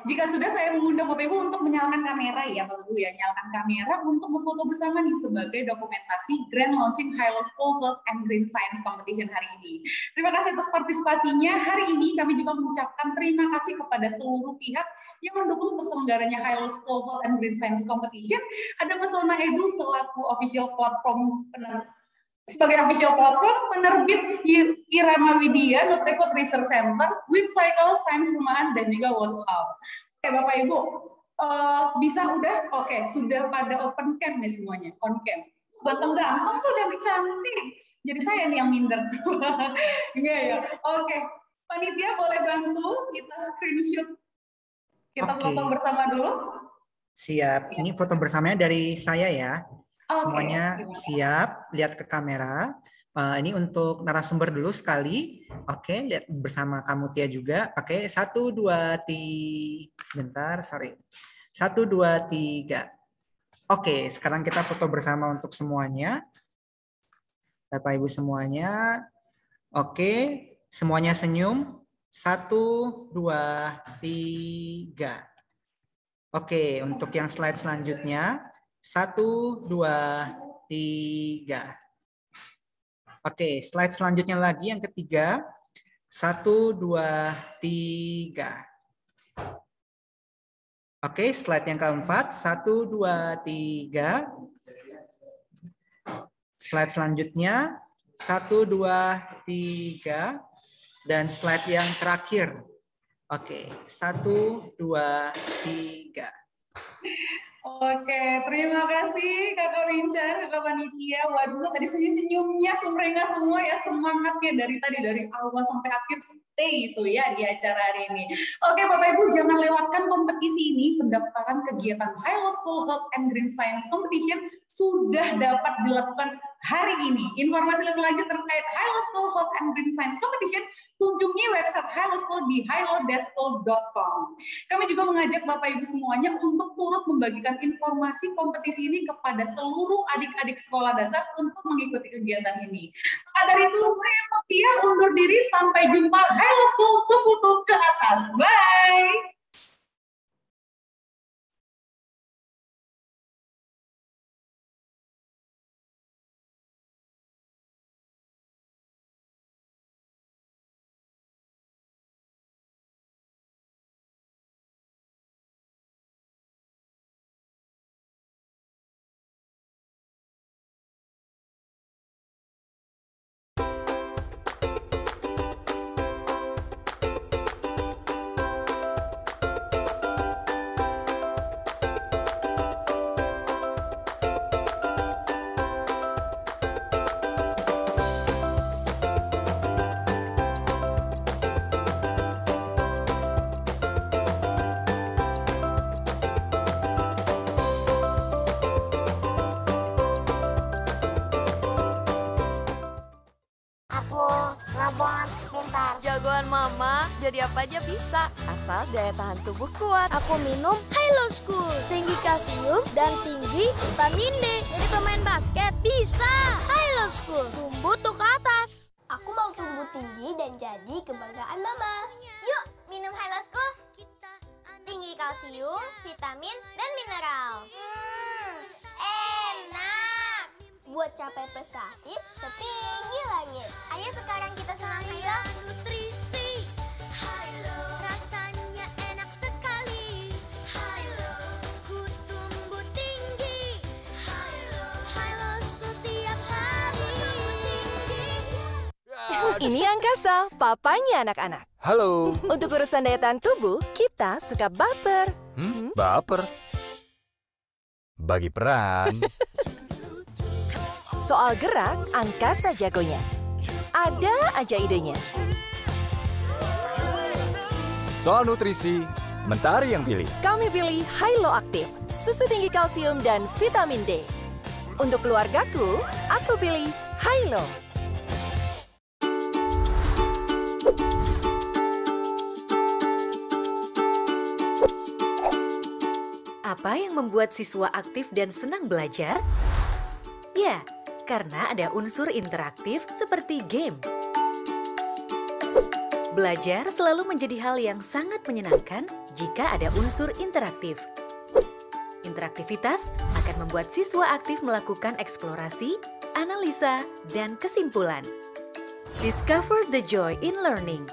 Jika sudah saya mengundang Bapak Ibu untuk menyalakan kamera ya Bapak Ibu ya, nyalakan kamera untuk berfoto bersama nih sebagai dokumentasi Grand Launching Hilo School Health and Green Science Competition hari ini. Terima kasih atas partisipasinya. Hari ini kami juga mengucapkan terima kasih kepada seluruh pihak yang mendukung terselenggaranya Hilo School Health and Green Science Competition. Ada Pesona Edu selaku official platform sebagai official platform, penerbit Irama Widya, Nutricode Research Center, Webcycle, Science Rumahan, dan juga WhatsApp. Oke Bapak Ibu, bisa udah? Oke, sudah pada open cam nih semuanya, on cam. Ganteng-ganteng tuh, cantik-cantik. Jadi saya nih yang minder. Enggak ya? Oke, panitia boleh bantu kita screenshot, kita foto bersama dulu. Siap, ini foto bersamanya dari saya ya. Semuanya siap, lihat ke kamera. Ini untuk narasumber dulu sekali. Oke, lihat bersama Kak Mutia juga. Oke, 1, 2, 3. Sebentar, sorry. 1, 2, 3. Oke, sekarang kita foto bersama untuk semuanya. Bapak Ibu semuanya. Oke, semuanya senyum. 1, 2, 3. Oke, untuk yang slide selanjutnya. 1, 2, 3. Oke, slide selanjutnya lagi yang ketiga. 1, 2, 3. Oke, slide yang keempat. 1, 2, 3. Slide selanjutnya. 1, 2, 3. Dan slide yang terakhir. Oke, 1, 2, 3. Oke, terima kasih Kakak Wincar, Kakak Panitia. Waduh, tadi senyum-senyumnya sumringah semua ya, semangatnya dari awal sampai akhir stay itu ya di acara hari ini. Oke, Bapak Ibu jangan lewatkan kompetisi ini. Pendaftaran kegiatan Hilo School Health and Green Science Competition sudah dapat dilakukan hari ini. Informasi lebih lanjut terkait Hilo School Health and Green Science Competition, kunjungi website Hilo School di hilo-school.com. Kami juga mengajak Bapak Ibu semuanya untuk turut membagikan informasi kompetisi ini kepada seluruh adik-adik sekolah dasar untuk mengikuti kegiatan ini. Maka dari itu, saya Mutia undur diri. Sampai jumpa. Hilo School, tumbuh ke atas. Bye! robot pintar. Jagoan mama, jadi apa aja bisa, asal daya tahan tubuh kuat. Aku minum Halo School, tinggi kalsium dan tinggi vitamin D. Jadi pemain basket bisa. Halo School, tumbuh tuh ke atas. Aku mau tumbuh tinggi dan jadi kebanggaan mama. Yuk, minum Halo School. Tinggi kalsium, vitamin, dan mineral. Enak. Buat capai prestasi setinggi langit. Ayo sekarang kita senang Halo. Nutrisi Halo, rasanya enak sekali. Halo, ku tumbuh tinggi. Halo School tiap hari. Ini Angkasa, papanya anak-anak. Halo. Untuk urusan daya tahan tubuh, kita suka baper. Baper. Bagi peran. Soal gerak, Angkasa jagonya. Ada aja idenya. Soal nutrisi, Mentari yang pilih. Kami pilih Hilo Aktif, susu tinggi kalsium dan vitamin D. Untuk keluargaku, aku pilih Hilo. Apa yang membuat siswa aktif dan senang belajar? Ya, karena ada unsur interaktif seperti game. Belajar selalu menjadi hal yang sangat menyenangkan jika ada unsur interaktif. Interaktivitas akan membuat siswa aktif melakukan eksplorasi, analisa, dan kesimpulan. Discover the joy in learning.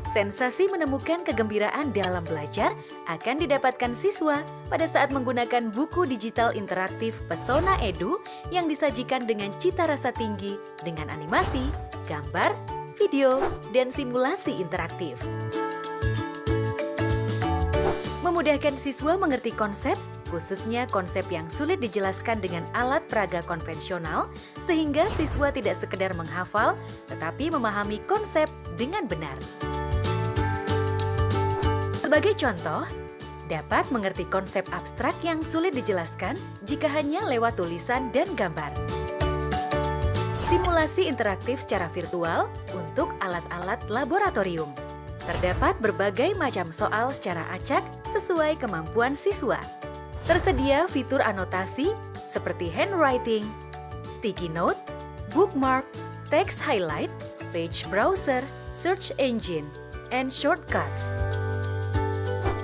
Sensasi menemukan kegembiraan dalam belajar akan didapatkan siswa pada saat menggunakan buku digital interaktif Pesona Edu yang disajikan dengan cita rasa tinggi dengan animasi, gambar, video, dan simulasi interaktif. Memudahkan siswa mengerti konsep, khususnya konsep yang sulit dijelaskan dengan alat peraga konvensional, sehingga siswa tidak sekedar menghafal, tetapi memahami konsep dengan benar. Sebagai contoh, dapat mengerti konsep abstrak yang sulit dijelaskan jika hanya lewat tulisan dan gambar. Simulasi interaktif secara virtual untuk alat-alat laboratorium. Terdapat berbagai macam soal secara acak sesuai kemampuan siswa. Tersedia fitur anotasi seperti handwriting, sticky note, bookmark, text highlight, page browser, search engine, and shortcuts.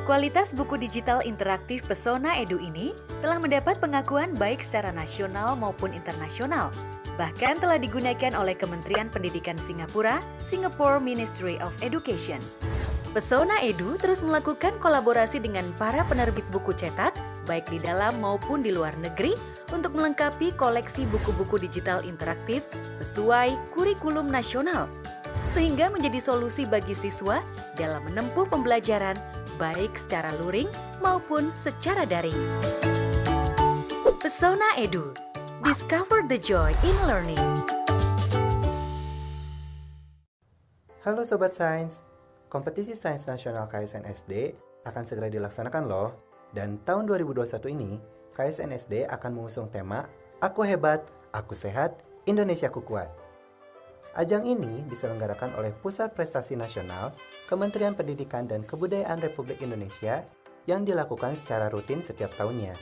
Kualitas buku digital interaktif Pesona Edu ini telah mendapat pengakuan baik secara nasional maupun internasional. Bahkan telah digunakan oleh Kementerian Pendidikan Singapura, Singapore Ministry of Education. Pesona Edu terus melakukan kolaborasi dengan para penerbit buku cetak, baik di dalam maupun di luar negeri, untuk melengkapi koleksi buku-buku digital interaktif sesuai kurikulum nasional, sehingga menjadi solusi bagi siswa dalam menempuh pembelajaran baik secara luring maupun secara daring. Pesona Edu, discover the joy in learning. Halo Sobat Sains, kompetisi Sains Nasional KSN SD akan segera dilaksanakan loh. Dan tahun 2021 ini, KSN SD akan mengusung tema Aku Hebat, Aku Sehat, Indonesiaku Kuat. Ajang ini diselenggarakan oleh Pusat Prestasi Nasional, Kementerian Pendidikan dan Kebudayaan Republik Indonesia yang dilakukan secara rutin setiap tahunnya,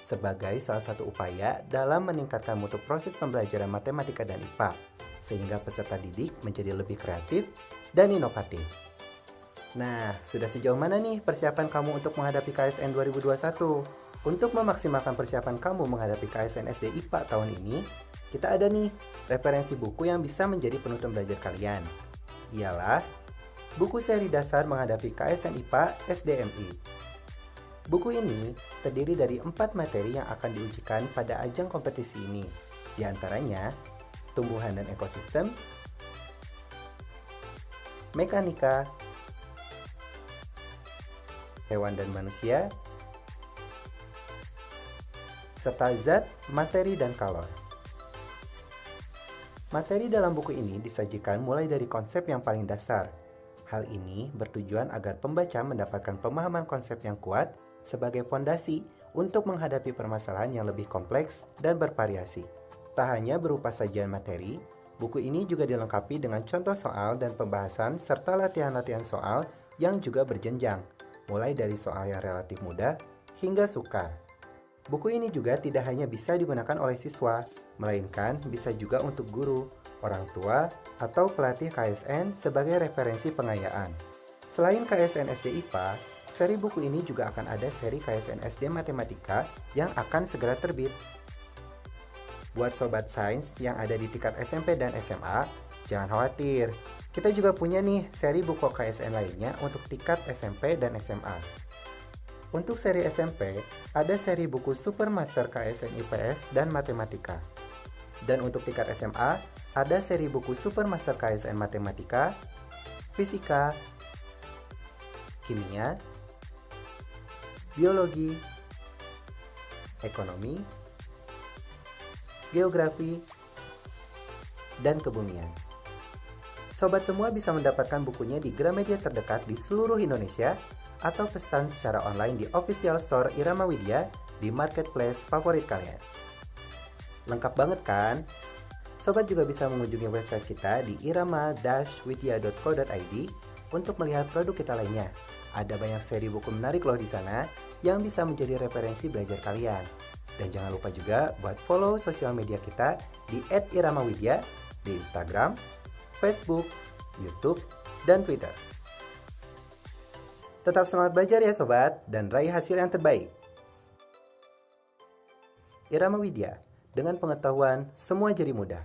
sebagai salah satu upaya dalam meningkatkan mutu proses pembelajaran matematika dan IPA, sehingga peserta didik menjadi lebih kreatif dan inovatif. Nah, sudah sejauh mana nih persiapan kamu untuk menghadapi KSN 2021? Untuk memaksimalkan persiapan kamu menghadapi KSN SD IPA tahun ini, kita ada nih referensi buku yang bisa menjadi penuntun belajar kalian. Ialah buku seri dasar menghadapi KSN IPA SDMI. Buku ini terdiri dari 4 materi yang akan diujikan pada ajang kompetisi ini. Di antaranya, tumbuhan dan ekosistem, mekanika, hewan dan manusia, serta zat, materi, dan kalor. Materi dalam buku ini disajikan mulai dari konsep yang paling dasar. Hal ini bertujuan agar pembaca mendapatkan pemahaman konsep yang kuat sebagai fondasi untuk menghadapi permasalahan yang lebih kompleks dan bervariasi. Tak hanya berupa sajian materi, Buku ini juga dilengkapi dengan contoh soal dan pembahasan serta latihan-latihan soal yang juga berjenjang, mulai dari soal yang relatif mudah hingga sukar. Buku ini juga tidak hanya bisa digunakan oleh siswa, melainkan bisa juga untuk guru, orang tua, atau pelatih KSN sebagai referensi pengayaan. Selain KSN SD IPA, seri buku ini juga akan ada seri KSN SD Matematika yang akan segera terbit. Buat Sobat Sains yang ada di tingkat SMP dan SMA, jangan khawatir. Kita juga punya nih seri buku KSN lainnya untuk tingkat SMP dan SMA. Untuk seri SMP, ada seri buku Supermaster KSN IPS dan Matematika. Dan untuk tingkat SMA, ada seri buku Supermaster KSN Matematika, Fisika, Kimia, Biologi, Ekonomi, Geografi, dan Kebumian. Sobat semua bisa mendapatkan bukunya di Gramedia terdekat di seluruh Indonesia atau pesan secara online di official store Irama Widya di marketplace favorit kalian. Lengkap banget kan? Sobat juga bisa mengunjungi website kita di irama-widya.co.id untuk melihat produk kita lainnya. Ada banyak seri buku menarik loh di sana yang bisa menjadi referensi belajar kalian. Dan jangan lupa juga buat follow sosial media kita di @iramawidya di Instagram, Facebook, YouTube, dan Twitter. Tetap semangat belajar ya sobat, dan raih hasil yang terbaik. Irama Widya, dengan pengetahuan semua jadi mudah.